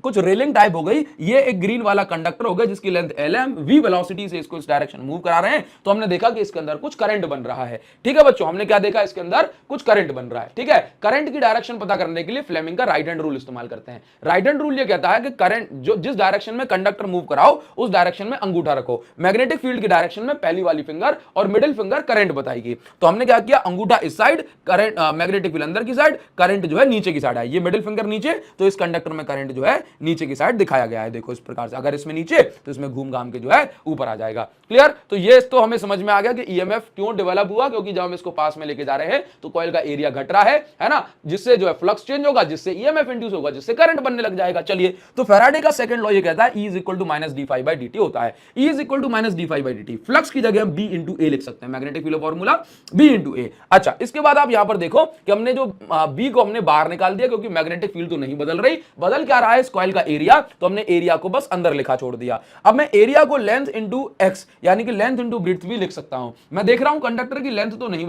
कुछ रेलिंग टाइप हो गई, ये एक ग्रीन वाला कंडक्टर हो गया जिसकी लेंथ L है, V वेलोसिटी से इसको इस डायरेक्शन मूव करा रहे हैं, तो हमने देखा कि इसके अंदर कुछ करंट बन रहा है। ठीक है बच्चों, हमने क्या देखा? इसके अंदर कुछ करंट बन रहा है। ठीक है, करंट की डायरेक्शन पता करने के लिए फ्लेमिंग का राइट हैंड रूल इस्तेमाल करते हैं। राइट हैंड रूल ये कहता है कि करंट जो जिस डायरेक्शन में कंडक्टर मूव कराओ उस डायरेक्शन में अंगूठा रखो। मैग्नेटिक फील्ड की डायरेक्शन में पहली वाली फिंगर और मिडिल फिंगर करंट बताएगी। तो हमने क्या किया, अंगूठा इस साइड, करंट मैग्नेटिक फील्ड अंदर की साइड, करंट जो है नीचे की साइड है। ये मिडिल फिंगर नीचे, तो इस कंडक्टर में करंट जो है नीचे की साइड दिखाया गया है, देखो इस प्रकार से, अगर इसमें नीचे तो इसमें घूम घाम के जो है ऊपर आ जाएगा। क्लियर? तो ये तो हमें समझ में आ गया कि ईएमएफ क्यों डेवलप हुआ, क्योंकि जब हम इसको पास में लेके जा रहे हैं तो कॉइल का एरिया घट रहा है ना, जिससे जो है फ्लक्स चेंज होगा, जिससे ईएमएफ इंड्यूस होगा, जिससे करंट बनने लग जाएगा। चलिए, तो फैराडे का सेकंड लॉ ये कहता है E is equal to minus D phi by D T होता है। E is equal to minus D phi by D T, flux की जगह हम B इंटू ए लिख सकते हैं, magnetic field formula B into A. अच्छा, इसके बाद आप यहां पर देखो कि हमने जो B को हमने बाहर निकाल दिया, क्योंकि मैग्नेटिक फील्ड तो नहीं बदल रही, बदल क्या रहा है इस कॉइल का एरिया, तो हमने एरिया को बस अंदर लिखा छोड़ दिया। अब मैं एरिया को लेंथ इंटू एक्स यानी कि लेंथ इंटू ब्रीथ भी लिख सकता हूं। मैं देख रहा हूं कंडक्टर की लेंथ तो नहीं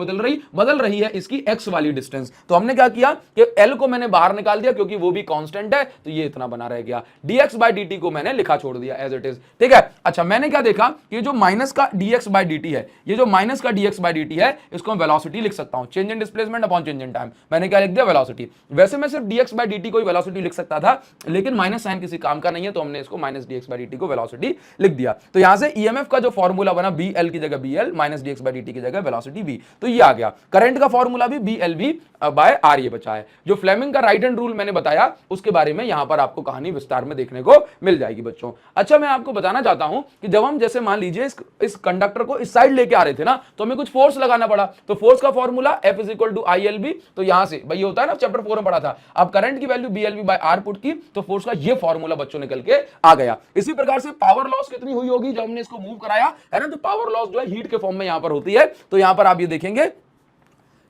बदल रही है इसकी एक्स वाली डिस्टेंस, तो हमने क्या किया कि एल को मैंने बाहर निकाल दिया, क्योंकि वो भी कांस्टेंट है, तो ये इतना बना रह गया। dx बाई dt को मैंने लिखा छोड़ दिया एज इट इज, ठीक है। अच्छा, मैंने क्या देखा कि जो माइनस का dx बाई dt है, ये जो माइनस का dx बाई dt है, इसको मैं वेलोसिटी लिख सकता हूं, change in displacement upon change in time. मैंने क्या लिख दिया? वेलोसिटी। वैसे मैं सिर्फ dx बाई dt को ही वेलोसिटी लिख सकता था, लेकिन माइनस साइन किसी काम का नहीं है, तो हमने इसको माइनस dx बाई dt को वेलोसिटी लिख दिया। तो यहां से ईएमएफ का जो फॉर्मूला बना bl की जगह bl, minus dx by dt की जगह वेलोसिटी v, तो ये आ गया। करंट का फॉर्मूला भी blv बाय r ये बचा है। जो फ्लेमिंग का राइट हैंड रूल मैंने बताया, उसके बारे में यहां पर आपको कहानी विस्तार में देखने को मिल जाएगी बच्चों। अच्छा, मैं आपको बताना चाहता हूं कि जब हम जैसे मान लीजिए इस कंडक्टर को इस साइड लेके आ रहे थे ना, तो हमें कुछ फोर्स लगाना पड़ा, तो फोर्स का formula F is equal to ILB, तो यहां से भाई ये होता है ना, चैप्टर 4 में पढ़ा था। अब करंट की value BLV by R put की, तो फोर्स का ये फॉर्मूला बच्चों निकल के आ गया। इसी प्रकार से पावर लॉस कितनी हुई होगी जब हमने इसको मूव कराया है ना, तो पावर लॉस जो है हीट के फॉर्म में यहां पर होती है। तो यहां पर आप ये देखेंगे,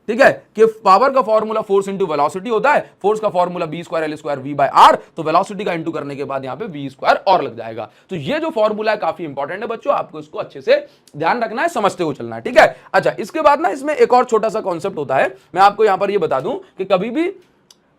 ठीक है, कि पावर का फॉर्मूला फोर्स इंटू वेलोसिटी होता है, फोर्स का formula b square l square v by r, तो वेलोसिटी का इंटू करने के बाद यहां पे v स्क्वायर और लग जाएगा। तो ये जो फॉर्मूला है काफी इंपॉर्टेंट है बच्चों, आपको इसको अच्छे से ध्यान रखना है, समझते हुए चलना है, ठीक है। अच्छा, इसके बाद ना इसमें एक और छोटा सा कॉन्सेप्ट होता है, मैं आपको यहां पर ये बता दूं कि कभी भी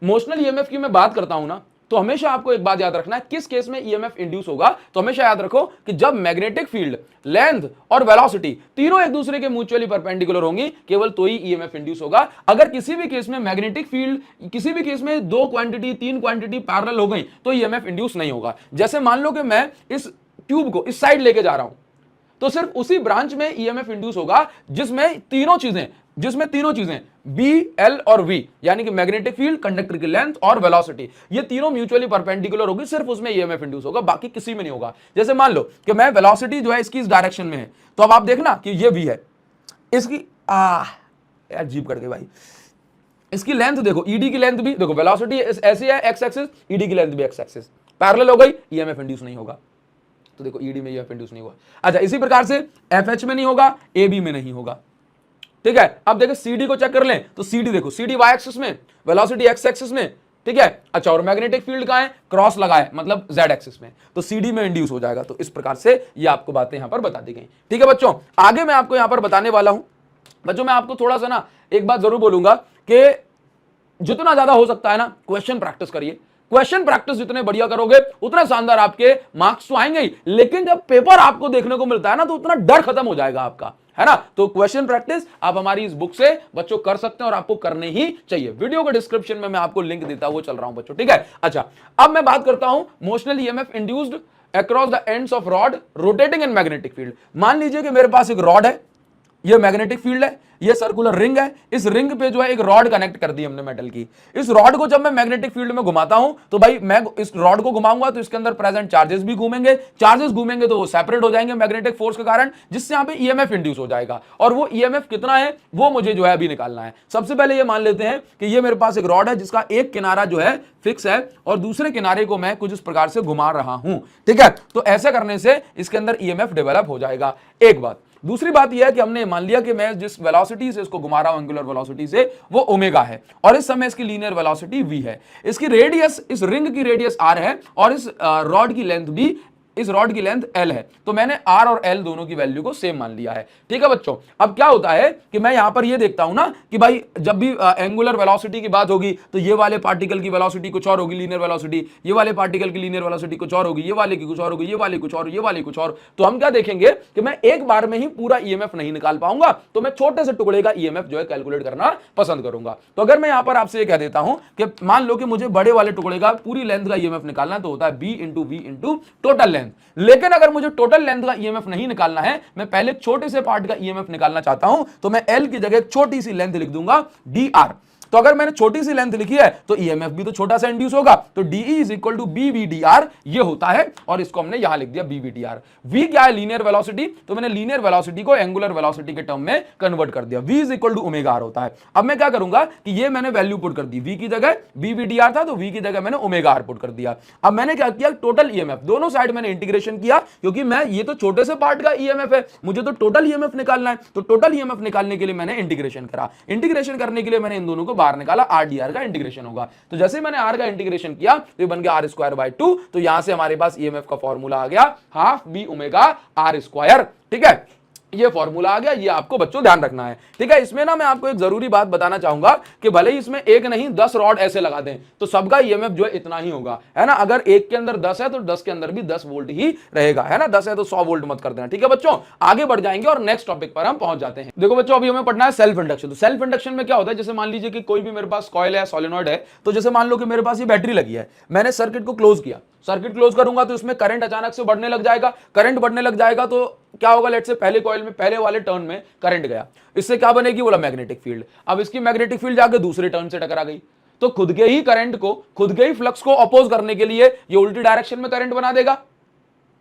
मोशनल ईएमएफ की मैं बात करता हूं ना, तो हमेशा आपको एक बात याद रखना है, किस केस में ईएमएफ इंड्यूस होगा, तो हमेशा याद रखो कि जब मैग्नेटिक फील्ड, लेंथ और वेलोसिटी तीनों एक दूसरे के म्यूचुअली परपेंडिकुलर होंगी, केवल तो ही ईएमएफ इंड्यूस होगा। अगर किसी भी केस में मैग्नेटिक फील्ड, किसी भी केस में दो क्वांटिटी, तीन क्वांटिटी पैरेलल हो गई, तो ईएमएफ इंड्यूस नहीं होगा। जैसे मान लो कि मैं इस ट्यूब को इस साइड लेके जा रहा हूं, तो सिर्फ उसी ब्रांच में ईएमएफ इंड्यूस होगा जिसमें तीनों चीजें B, L और V, यानी कि मैग्नेटिक फील्ड, कंडक्टर की लेंथ और वेलोसिटी, ये तीनों म्यूचुअली परपेंडिकुलर होगी, सिर्फ उसमें ईएमएफ इंड्यूस होगा, बाकी किसी में नहीं होगा। जैसे मान लो कि मैं वेलोसिटी जो है इसकी इस डायरेक्शन में है, तो अब आप देखना कि ये V है, इसकी यार जीप कर गई भाई, इसकी लेंथ देखो, ED की लेंथ भी देखो, वेलोसिटी ऐसी है एक्स एक्सिस, ED की लेंथ भी एक्स एक्सिस, पैरेलल हो गई, ईएमएफ इंड्यूस नहीं होगा। तो देखो ED में ईएमएफ इंड्यूस नहीं हुआ। अच्छा, इसी प्रकार से FH में नहीं होगा, AB में नहीं होगा, ठीक है। अब देखो CD को चेक कर लें, तो CD देखो, CD y एक्सिस में, वेलोसिटी x एक्सिस में, ठीक है। अच्छा, और मैग्नेटिक फील्ड कहां है? क्रॉस लगा है, मतलब z एक्सिस में, तो CD में इंड्यूस हो जाएगा। तो इस प्रकार से ये आपको बातें यहां पर बता दी गई, ठीक है बच्चों। आगे मैं आपको यहां पर बताने वाला हूं बच्चों, मैं आपको थोड़ा सा ना एक बात जरूर बोलूंगा कि जितना ज्यादा हो सकता है ना क्वेश्चन प्रैक्टिस करिए। क्वेश्चन प्रैक्टिस जितने बढ़िया करोगे उतना शानदार आपके मार्क्स तो आएंगे ही, लेकिन जब पेपर आपको देखने को मिलता है ना, तो उतना डर खत्म हो जाएगा आपका, है ना। तो क्वेश्चन प्रैक्टिस आप हमारी इस बुक से बच्चों कर सकते हैं, और आपको करने ही चाहिए। वीडियो के डिस्क्रिप्शन में मैं आपको लिंक देता हुआ चल रहा हूं बच्चों, ठीक है। अच्छा, अब मैं बात करता हूं motional EMF induced across the ends of rod rotating in magnetic field. मान लीजिए कि मेरे पास एक रॉड है, ये मैग्नेटिक फील्ड है, ये सर्कुलर रिंग है, इस रिंग पे जो है एक रॉड कनेक्ट कर दी हमने मेटल की। इस रॉड को जब मैं मैग्नेटिक फील्ड में घुमाता हूं, तो भाई मैं इस रॉड को घुमाऊंगा तो इसके अंदर प्रेजेंट चार्जेस भी घूमेंगे, चार्जेस घूमेंगे तो वो सेपरेट हो जाएंगे मैग्नेटिक फोर्स के कारण, जिससे यहां पे ईएमएफ इंड्यूस हो जाएगा। और वो ईएमएफ कितना है वो मुझे जो है अभी निकालना है। सबसे पहले ये मान लेते हैं कि ये मेरे पास एक रॉड है जिसका एक किनारा जो है फिक्स है और दूसरे किनारे को मैं कुछ इस प्रकार से घुमा रहा हूं, ठीक है। तो ऐसा करने से इसके अंदर ईएमएफ डेवलप हो जाएगा, एक बात। दूसरी बात यह है कि हमने मान लिया कि मैं जिस वेलोसिटी से इसको घुमा रहा हूं, एंगुलर वेलोसिटी से, वो ओमेगा है, और इस समय इसकी लीनियर वेलोसिटी v है। इसकी रेडियस, इस रिंग की रेडियस r है, और इस रॉड की लेंथ भी, इस रॉड की लेंथ l है। तो मैंने r और l दोनों की वैल्यू को सेम मान लिया है, ठीक है बच्चों। अब क्या होता है कि मैं यहां पर ये देखता हूं ना कि भाई जब भी एंगुलर वेलोसिटी की बात होगी, तो ये वाले पार्टिकल की वेलोसिटी कुछ और होगी, लीनियर वेलोसिटी, ये वाले पार्टिकल की लीनियर वेलोसिटी कुछ और होगी, ये वाले की कुछ और होगी, ये वाले कुछ और, ये वाले कुछ और। तो हम क्या देखेंगे कि मैं एक बार में ही पूरा ईएमएफ नहीं निकाल पाऊंगा, तो मैं छोटे से टुकड़े का ईएमएफ जो है कैलकुलेट करना पसंद करूंगा। तो अगर मैं यहां पर आपसे ये कह देता हूं कि मान लो कि मुझे बड़े वाले टुकड़े का पूरी लेंथ का ईएमएफ निकालना है, तो होता है b into v into total length. लेकिन अगर मुझे टोटल लेंथ का ईएमएफ नहीं निकालना है, मैं पहले छोटे से पार्ट का ईएमएफ निकालना चाहता हूं, तो मैं L की जगह एक छोटी सी लेंथ लिख दूंगा dr। तो अगर मैंने छोटी सी लेंथ लिखी है तो ईएमएफ भी तो छोटा सा इंड्यूस होगा, तो डीई इज इक्वल टू बीवीडीआर ये होता है, और इसको हमने यहां लिख दिया बीवीडीआर। वी क्या है, लीनियर वेलोसिटी, तो मैंने लीनियर वेलोसिटी को एंगुलर वेलोसिटी के टर्म में कन्वर्ट कर दिया, v is equal to omega r होता है। अब मैं क्या करूंगा कि ये मैंने वैल्यू पुट कर दी, वी की जगह बीवीडीआर था तो वी की जगह मैंने ओमेगा आर पुट कर दिया। अब मैंने क्या किया, टोटल ईएमएफ दोनों साइड मैंने इंटीग्रेशन किया, क्योंकि मैं ये तो छोटे से पार्ट का ईएमएफ है, मुझे तो टोटल ईएमएफ निकालना है, तो टोटल ईएमएफ निकालने के लिए मैंने इंटीग्रेशन करा। इंटीग्रेशन करने के लिए मैंने इन दोनों को बाहर निकाला, आर डी आर का इंटीग्रेशन होगा, तो जैसे मैंने आर का इंटीग्रेशन किया तो ये बन गया आर स्क्वायर बाय 2, तो यहां से हमारे पास ईएमएफ का फॉर्मूला आ गया half B omega r square. ठीक है, ये फॉर्मूला आ गया, ये आपको बच्चों ध्यान रखना है। ठीक है, इसमें ना मैं आपको एक जरूरी बात बताना चाहूंगा कि भले ही इसमें एक नहीं 10 रॉड ऐसे लगा दें तो सबका ईएमएफ जो है इतना ही होगा, है ना। अगर एक के अंदर 10 है तो 10 के अंदर भी 10 वोल्ट ही रहेगा, है ना। 10 है तो 100 वोल्ट मत कर देना। ठीक है बच्चों, आगे बढ़ जाएंगे और नेक्स्ट टॉपिक पर हम पहुंच जाते हैं। देखो बच्चों, अभी हमें पढ़ना है सेल्फ इंडक्शन। तो सेल्फ इंडक्शन में क्या होता है, जैसे मान लीजिए कि कोई भी मेरे पास कॉइल है, सोलेनॉइड है, तो जैसे मान लो कि मेरे पास ये बैटरी लगी है, मैंने सर्किट को क्लोज किया, सर्किट क्लोज करूंगा तो इसमें करंट अचानक से बढ़ने लग जाएगा। करंट बढ़ने लग जाएगा तो क्या होगा, लेट से पहले कॉइल में पहले वाले टर्न में करंट गया, इससे क्या बनेगी, बोला मैग्नेटिक फील्ड। अब इसकी मैग्नेटिक फील्ड जाके दूसरे टर्न से टकरा गई, तो खुद के ही करंट को, खुद के ही फ्लक्स को अपोज करने के लिए ये उल्टी डायरेक्शन में करंट बना देगा।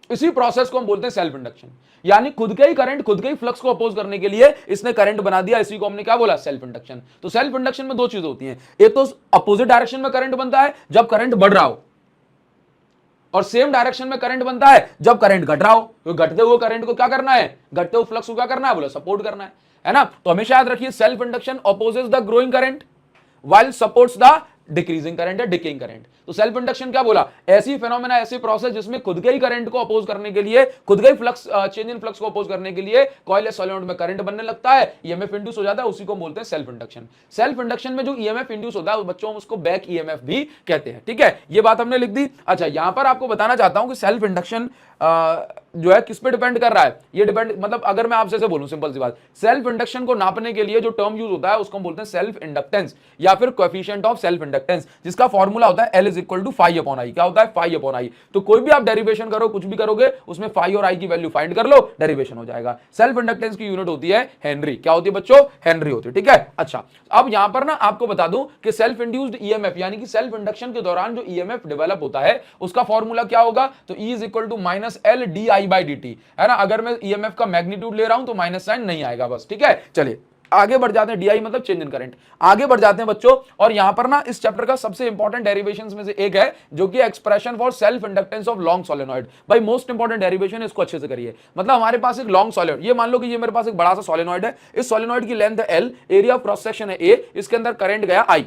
इसी प्रोसेस को हम बोलते हैं सेल्फ इंडक्शन, यानी खुद के ही करंट, खुद के ही फ्लक्स को अपोज करने के लिए इसने करंट बना दिया, इसी को हमने क्या बोला, सेल्फ इंडक्शन। तो सेल्फ इंडक्शन में दो चीजें होती हैं, एक तो अपोजिट डायरेक्शन में करंट बनता है जब करंट बढ़ रहा हो, और सेम डायरेक्शन में करंट बनता है जब करंट घट रहा हो। तो घटते हुए करंट को क्या करना है, घटते हुए फ्लक्स को क्या करना है, बोला सपोर्ट करना है ना। तो हमेशा याद रखिए, self induction opposes the growing current while supports the decreasing current या डिकेइंग करंट। तो सेल्फ इंडक्शन क्या बोला, ऐसी फेनोमेना, ऐसी प्रोसेस जिसमें खुद के ही करंट को अपोज करने के लिए, खुद के ही फ्लक्स, चेंज इन फ्लक्स को अपोज करने के लिए कॉइल या सोलेनॉइड में करंट बनने लगता है, ईएमएफ इंड्यूस हो जाता है, उसी को बोलते हैं सेल्फ इंडक्शन। सेल्फ इंडक्शन में जो ईएमएफ इंड्यूस होता है बच्चों, उसको बैक ईएमएफ भी कहते हैं। ठीक है, ये बात हमने लिख दी। अच्छा, यहां पर आपको बताना चाहता हूं कि सेल्फ इंडक्शन जो है किस पे डिपेंड कर रहा है, ये डिपेंड, मतलब अगर मैं आपसे बोलूं सिंपल सी बात, सेल्फ इंडक्शन को नापने के लिए जो टर्म यूज होता है उसको हम बोलते हैं सेल्फ इंडक्टेंस या फिर कोएफिशिएंट ऑफ सेल्फ इंडक्टेंस, जिसका फॉर्मूला होता है L is equal to phi upon I. क्या होता है, फाई अपॉन आई। तो कोई भी आप डेरिवेशन करो, कुछ भी करोगे, उसमें फाई और आई की वैल्यू फाइंड कर लो, डेरिवेशन हो जाएगा। सेल्फ इंडक्टेंस की यूनिट होती है हेनरी। क्या होती है बच्चों, हेनरी होती है। ठीक है, अच्छा, अब यहां पर ना आपको बता दूं कि सेल्फ इंड्यूस्ड ईएमएफ यानी कि सेल्फ इंडक्शन के दौरान जो ईएमएफ डेवलप होता है उसका फॉर्मूला क्या होगा, तो E is equal to minus L D I by D T, है ना। अगर मैं ईएमएफ का मैग्नीट्यूड ले रहा हूं तो माइनस साइन नहीं आएगा बस। ठीक है, चलिए आगे बढ़ जाते हैं। डीआई मतलब चेंज इन करंट। आगे बढ़ जाते हैं बच्चों, और यहां पर ना इस चैप्टर का सबसे इंपॉर्टेंट डेरिवेशंस में से एक है जो कि expression for self inductance of long solenoid. भाई मोस्ट इंपॉर्टेंट डेरिवेशन, इसको अच्छे से करिए। मतलब हमारे पास एक लॉन्ग सोलेनॉइड, ये मान लो कि ये मेरे पास एक बड़ा सा सोलेनॉइड है, इस सोलेनॉइड की लेंथ है L, area of cross section है ए, इसके अंदर करंट गया आई।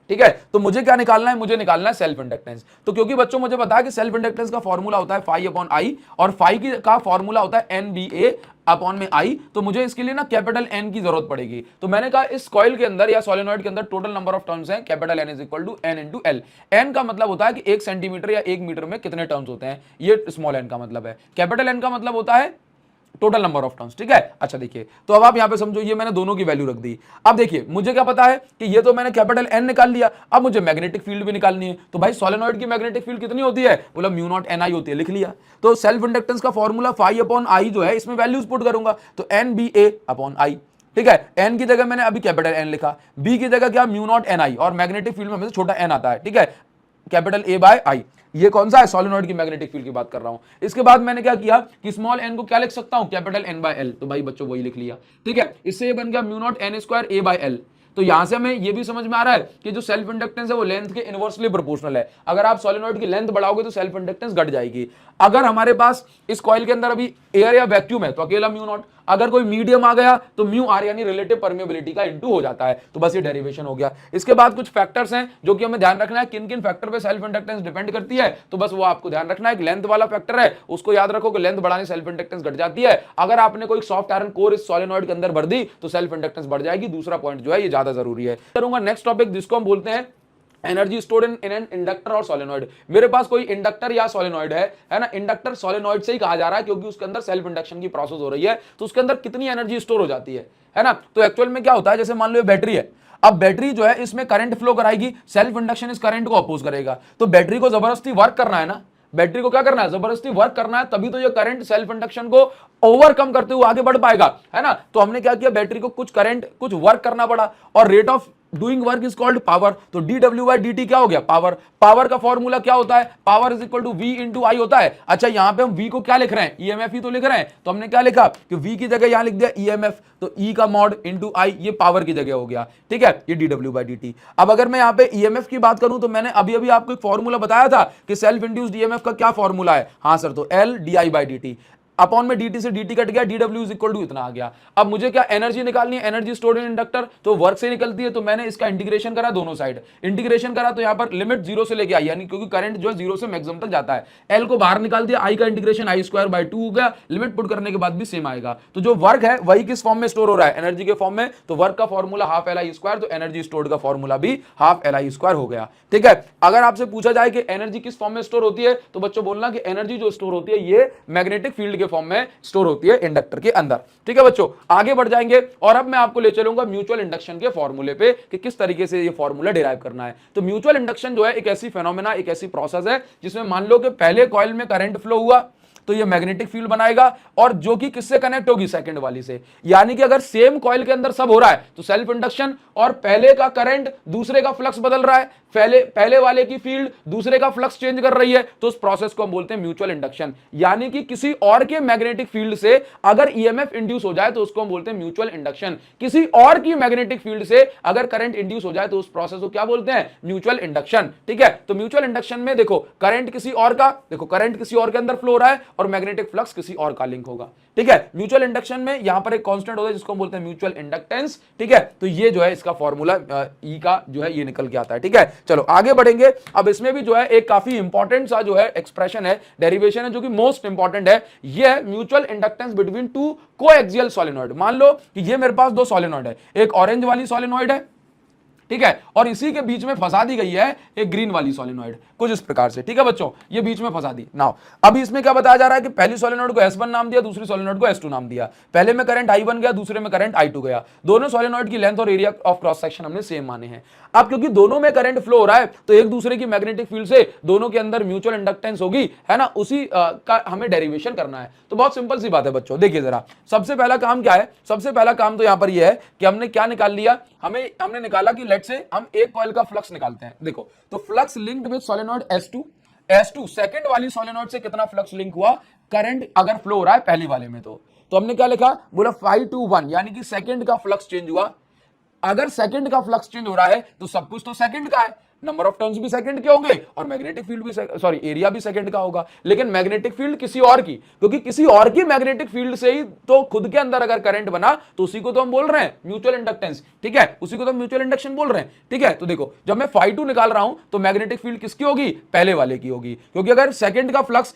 ठीक है, तो मुझे क्या निकालना है, मुझे निकालना है सेल्फ इंडक्टेंस। तो क्योंकि बच्चों मुझे पता है कि सेल्फ इंडक्टेंस का फॉर्मूला होता है फाई अपॉन आई, और फाई का फॉर्मूला होता है एन बी ए अपॉन में आई, तो मुझे इसके लिए ना कैपिटल एन की जरूरत पड़ेगी। तो मैंने कहा इस कॉइल के अंदर या सोलेनॉइड के अंदर टोटल नंबर ऑफ टर्न्स हैं, capital N is equal to N into L. N का मतलब होता है कि 1 सेंटीमीटर या 1 मीटर में कितने टर्न्स होते हैं, ये स्मॉल एन का मतलब है। कैपिटल एन का मतलब होता है टोटल नंबर ऑफ टर्न्स। ठीक है, अच्छा देखिए, तो अब आप यहां पे समझो, ये मैंने दोनों की वैल्यू रख दी। अब देखिए, मुझे क्या पता है कि ये तो मैंने कैपिटल एन निकाल लिया, अब मुझे मैग्नेटिक फील्ड भी निकालनी है। तो भाई सोलेनॉइड की मैग्नेटिक फील्ड कितनी होती है, बोला म्यू नॉट एन आई होती है, लिख लिया। तो सेल्फ इंडक्टेंस का फॉर्मूला फाई अपॉन आई जो है, इसमें वैल्यूज पुट करूंगा, तो N B A upon I. ठीक है, एन की जगह मैंने अभी कैपिटल एन लिखा, बी की जगह क्या, म्यू नॉट एन आई, और मैग्नेटिक फील्ड में हमेशा छोटा एन आता है। ठीक है, कैपिटल ए बाय आई। ये कौन सा है, सोलेनॉइड की मैग्नेटिक फील्ड की बात कर रहा हूं। इसके बाद मैंने क्या किया कि स्मॉल एन को क्या लिख सकता हूं, कैपिटल एन बाय एल। तो भाई बच्चों वही लिख लिया। ठीक है, इससे ये बन गया mu not an square A by L. तो यहां से हमें ये भी समझ में आ रहा है कि जो सेल्फ इंडक्टेंस है वो लेंथ के इनवर्सली प्रोपोर्शनल है। अगर आप सोलेनॉइड की लेंथ बढ़ाओगे तो सेल्फ इंडक्टेंस घट जाएगी। अगर हमारे पास इस कॉइल के अंदर अभी एयर या वैक्यूम है तो अकेला म्यू नॉट, अगर कोई मीडियम आ गया तो म्यू आर यानी रिलेटिव परमेबिलिटी का इनटू हो जाता है। तो बस ये डेरिवेशन हो गया। इसके बाद कुछ फैक्टर्स हैं जो कि हमें ध्यान रखना है, किन किन फैक्टर पे सेल्फ इंडक्टेंस डिपेंड करती है, तो बस वो आपको ध्यान रखना है। एक लेंथ वाला फैक्टर है, उसको याद रखो कि लेंथ बढ़ाने सेल्फ इंडक्टेंस घट जाती है। अगर आपने कोई सॉफ्ट आयरन कोर इस सोलेनॉइड के अंदर भर दी तो सेल्फ इंडक्टेंस बढ़ जाएगी। दूसरा पॉइंट जो है ये ज्यादा जरूरी है। करूंगा नेक्स्ट टॉपिक जिसको हम बोलते हैं energy stored in an inductor और सोलेनॉइड। मेरे पास कोई इंडक्टर या सोलेनॉइड है ना। इंडक्टर सोलेनॉइड से ही कहा जा रहा है क्योंकि उसके अंदर सेल्फ इंडक्शन की प्रोसेस हो रही है, तो उसके अंदर कितनी एनर्जी स्टोर हो जाती है ना। तो एक्चुअल में क्या होता है, जैसे मान लो बैटरी है, अब बैटरी जो है इसमें करंट फ्लो कराएगी, सेल्फ इंडक्शन इस करंट को अपोज करेगा। तो बैटरी को जबरदस्ती वर्क करना है ना, बैटरी को क्या करना है, जबरदस्ती वर्क करना है, तभी तो ये करंट सेल्फ इंडक्शन को ओवरकम करते हुए आगे बढ़ पाएगा, है ना। तो हमने क्या किया, बैटरी को कुछ करंट, कुछ वर्क करना पड़ा, और rate of doing work is called power. तो dw/dt क्या हो गया, पावर। पावर का फॉर्मूला क्या होता है, power is equal to v into I होता है। अच्छा यहां पे हम v को क्या लिख रहे हैं, ईएमएफ ही तो लिख रहे हैं, तो हमने क्या लिखा कि v की जगह यहां लिख दिया ईएमएफ, तो e का मॉड इंटू आई, ये पावर की जगह हो गया, ठीक है, ये dw/dt। अब अगर मैं यहां पे ईएमएफ की बात करूं तो मैंने अभी अभी आपको एक फॉर्मूला बताया था कि सेल्फ इंड्यूस्ड ईएमएफ का क्या फॉर्मूला है, हाँ सर, तो L di/dt अपॉन में dt से dt कट गया, dw इज इक्वल टू इतना आ गया। अब मुझे क्या एनर्जी निकालनी है, एनर्जी स्टोर्ड इन इंडक्टर, तो वर्क से निकलती है, तो मैंने इसका इंटीग्रेशन करा दोनों साइड, इंटीग्रेशन करा तो यहां पर लिमिट 0 से लेके आई, यानी क्योंकि करंट जो है 0 से मैक्सिमम तक जाता है, L को बाहर निकाल दिया, I का इंटीग्रेशन I²/2 हो गया, लिमिट पुट करने के बाद भी सेम आएगा। तो जो वर्क है वही किस फॉर्म में स्टोर हो रहा है, एनर्जी के फॉर्म में, तो वर्क का फॉर्मूला हाफ LI², तो एनर्जी स्टोर्ड का फॉर्मूला भी हाफ LI² हो गया, ठीक है। अगर आपसे पूछा जाए कि एनर्जी किस फॉर्म में स्टोर होती है, तो बच्चों बोलना कि एनर्जी जो स्टोर होती है ये मैग्नेटिक फील्ड के फॉर्म में स्टोर होती है इंडक्टर के अंदर, ठीक है बच्चों। आगे बढ़ जाएंगे और अब मैं आपको ले चलूंगा म्यूचुअल इंडक्शन के फॉर्मूले पे कि किस तरीके से ये फॉर्मूला डिराइव करना है। तो म्यूचुअल इंडक्शन जो है एक ऐसी फेनोमेना, एक ऐसी प्रोसेस है जिसमें मान लो कि पहले कॉइल में करंट फ्लो हुआ तो ये मैग्नेटिक फील्ड बनाएगा, और जो कि किससे कनेक्ट होगी, सेकंड वाली से। यानी कि अगर सेम कॉइल के अंदर सब हो रहा है तो सेल्फ इंडक्शन, और पहले का करंट दूसरे का फ्लक्स बदल रहा है, पहले वाले की फील्ड दूसरे का फ्लक्स चेंज कर रही है, तो उस प्रोसेस को हम बोलते हैं म्यूचुअल इंडक्शन। यानी कि किसी और के मैग्नेटिक फील्ड से अगर ईएमएफ इंड्यूस हो जाए तो उसको हम बोलते हैं म्यूचुअल इंडक्शन। किसी और की मैग्नेटिक फील्ड से अगर करंट इंड्यूस हो जाए तो उस प्रोसेस को क्या बोलते हैं, म्यूचुअल इंडक्शन, ठीक है। तो म्यूचुअल इंडक्शन में देखो करंट किसी और का, देखो करंट किसी और के अंदर फ्लो हो रहा है और मैग्नेटिक फ्लक्स किसी और का लिंक होगा, ठीक है। म्यूचुअल इंडक्शन में यहां पर एक कांस्टेंट होता है जिसको हम बोलते हैं म्यूचुअल इंडक्टेंस, ठीक है। तो ये जो है इसका फॉर्मूला ई का जो है ये निकल के आता है, ठीक है। चलो आगे बढ़ेंगे। अब इसमें भी जो है एक काफी इंपॉर्टेंट सा जो है एक्सप्रेशन है, डेरिवेशन है, जो कि मोस्ट इंपॉर्टेंट है। ये है mutual inductance between two coaxial solenoid. मान लो कि ये मेरे पास दो सोलेनॉइड है, एक ऑरेंज वाली सोलेनॉइड है, ठीक है, और इसी के बीच में फंसा दी गई है एक ग्रीन वाली सोलेनॉइड, कुछ इस प्रकार से, ठीक है बच्चों, ये बीच में फंसा दी। नाउ अब इसमें क्या बताया जा रहा है कि पहली सोलेनॉइड को S1 नाम दिया, दूसरी सोलेनॉइड को S2 नाम दिया। पहले में करंट I1 गया, दूसरे में करंट I2 गया। दोनों सोलेनॉइड की लेंथ और एरिया ऑफ क्रॉस सेक्शन हमने सेम माने हैं। अब क्योंकि दोनों में करंट फ्लो हो रहा है तो एक दूसरे की मैग्नेटिक फील्ड से दोनों के अंदर म्यूचुअल इंडक्टेंस होगी, है ना, उसी का हमें डेरिवेशन करना है। तो बहुत सिंपल सी बात है बच्चों, देखिए जरा, सबसे पहला काम क्या है, सबसे पहला काम तो यहां पर यह है कि हमने क्या निकाल लिया, हमने निकाला कि लेट से हम एक कॉइल का फ्लक्स निकालते हैं। देखो तो flux linked with solenoid S2 second वाली सोलेनॉइड से कितना फ्लक्स लिंक हुआ, करंट अगर फ्लो हो रहा है पहली वाले में तो हमने क्या लिखा, बोला 5-1, यानी कि सेकंड का फ्लक्स चेंज हुआ। अगर सेकंड का फ्लक्स चेंज हो रहा है तो सब कुछ तो सेकंड का है, नंबर ऑफ टर्न्स भी सेकंड के होंगे और मैग्नेटिक फील्ड भी सॉरी एरिया भी सेकंड का होगा। लेकिन मैग्नेटिक फील्ड किसी और की, क्योंकि किसी और की मैग्नेटिक फील्ड से ही तो खुद के अंदर अगर करंट बना तो उसी को तो हम बोल रहे हैं म्यूचुअल इंडक्टेंस, ठीक है, उसी को तो म्यूचुअल इंडक्शन बोल रहे हैं, ठीक है। तो देखो जब मैं φ2 निकाल रहा हूं तो मैग्नेटिक फील्ड किसकी होगी, पहले वाले की होगी, क्योंकि अगर सेकंड का फ्लक्स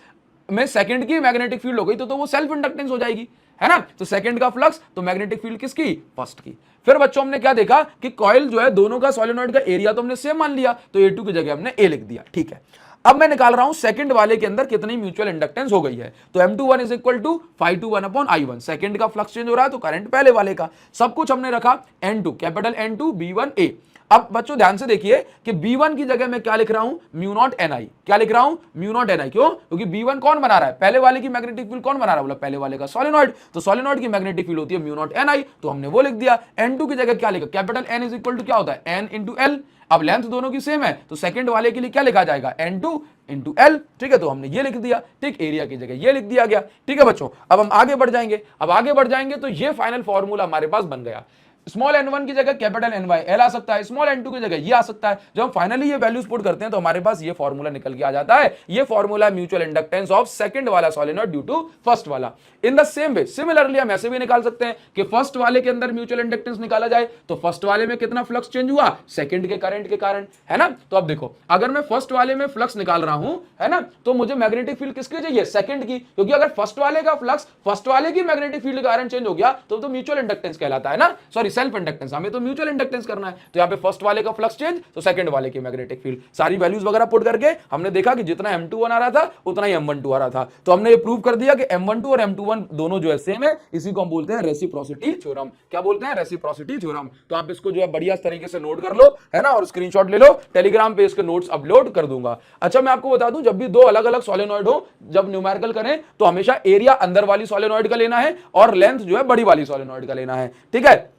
में सेकंड की मैग्नेटिक फील्ड हो गई तो वो सेल्फ इंडक्टेंस हो जाएगी, है ना। तो सेकंड का फ्लक्स तो मैग्नेटिक फील्ड किसकी, फर्स्ट की। फिर बच्चों हमने क्या देखा कि कॉइल जो है दोनों का सोलेनॉइड का एरिया तो हमने सेम मान लिया, तो A2 की जगह हमने A लिख दिया, ठीक है। अब मैं निकाल रहा हूं सेकंड वाले के अंदर कितनी म्यूचुअल इंडक्टेंस हो गई है, तो M21 is equal to φ21/I1। Second का फ्लक्स चेंज हो रहा है तो करंट पहले वाले का, सब कुछ हमने रखा N2, कैपिटल N2 B1A। अब बच्चों ध्यान से देखिए कि B1 की जगह मैं क्या लिख रहा हूं, म्यू नॉट NI। क्या लिख रहा हूं, म्यू नॉट NI। क्यों, क्योंकि B1 कौन बना रहा है, पहले वाले की मैग्नेटिक फील्ड कौन बना रहा है, बोला पहले वाले का सोलेनॉइड, तो सोलेनॉइड की मैग्नेटिक फील्ड होती है म्यू नॉट NI, तो हमने वो लिख दिया। N2 की जगह क्या लिखा, capital N is equal to क्या होता है, N इंटू L। अब लेंथ दोनों की सेम है तो सेकंड वाले के लिए क्या लिखा जाएगा, N2 इंटू L, ठीक है, तो हमने ये लिख दिया, ठीक, एरिया की जगह ये लिख दिया गया, ठीक है बच्चों। अब हम आगे बढ़ जाएंगे, अब आगे बढ़ जाएंगे तो ये फाइनल फॉर्मूला हमारे पास बन गया। स्मॉल n1 की जगह कैपिटल NY L आ सकता है, स्मॉल n2 की जगह ये आ सकता है। जब हम फाइनली ये वैल्यूज पुट करते हैं तो हमारे पास ये फॉर्मूला निकल के आ जाता है। ये formula mutual inductance of second वाला सोलेनॉइड ड्यू टू फर्स्ट वाला। In the same way similarly हम ऐसे भी निकाल सकते हैं कि फर्स्ट वाले के अंदर म्यूचुअल इंडक्टेंस निकाला जाए तो फर्स्ट वाले में कितना फ्लक्स चेंज हुआ, सेकंड के करंट के कारण, है ना। तो अब देखो अगर मैं फर्स्ट वाले में फ्लक्स निकाल रहा हूं, है ना, तो मुझे मैग्नेटिक फील्ड किसकी चाहिए, सेकंड की, क्योंकि अगर फर्स्ट वाले का फ्लक्स फर्स्ट वाले की मैग्नेटिक फील्ड के कारण चेंज हो गया तो म्यूचुअल इंडक्टेंस कहलाता है ना, सॉरी सेल्फ इंडक्टेंस। हमें तो म्यूचुअल इंडक्टेंस करना है, तो यहां पे फर्स्ट वाले का फ्लक्स चेंज तो सेकंड वाले की मैग्नेटिक फील्ड। सारी वैल्यूज वगैरह पुट करके हमने देखा कि जितना M21 आ रहा था उतना ही M12 आ रहा था, तो हमने ये प्रूव कर दिया कि M12 और M21 दोनों जो है सेम है। इसी को हम बोलते हैं रेसिप्रोसिटी थ्योरम। क्या बोलते हैं, रेसिप्रोसिटी थ्योरम। तो आप इसको जो है बढ़िया तरीके से नोट कर लो, है ना, और स्क्रीनशॉट ले लो, टेलीग्राम पे इसके नोट्स अपलोड कर दूंगा। अच्छा मैं आपको बता दूं, जब भी दो अलग अलग सोलेनॉइड हो, जब न्यूमेरिकल करें तो हमेशा एरिया अंदर वाली सोलेनॉइड का लेना है और लेंथ जो है बड़ी वाली सोलेनॉइड का लेना है, ठीक है।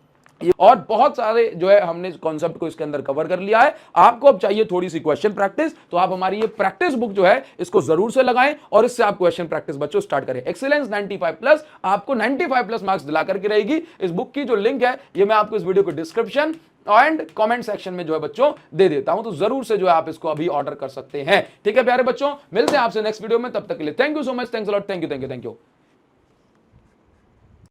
और बहुत सारे जो है हमने कॉन्सेप्ट को इसके अंदर कवर कर लिया है। आपको अब चाहिए थोड़ी सी क्वेश्चन प्रैक्टिस, तो आप हमारी ये प्रैक्टिस बुक जो है इसको जरूर से लगाएं और इससे आप क्वेश्चन प्रैक्टिस बच्चों स्टार्ट करें। एक्सीलेंस 95 प्लस, आपको 95 प्लस मार्क्स दिला करके रहेगी। इस बुक की जो लिंक है ये मैं आपको इस वीडियो को डिस्क्रिप्शन एंड कमेंट सेक्शन में जो है बच्चों दे देता हूं, तो जरूर से जो है आप इसको अभी ऑर्डर कर सकते हैं। ठीक है प्यारे बच्चों, मिलते हैं आपसे नेक्स्ट वीडियो में, तब तक के लिए thank you so much, thanks a lot, thank you.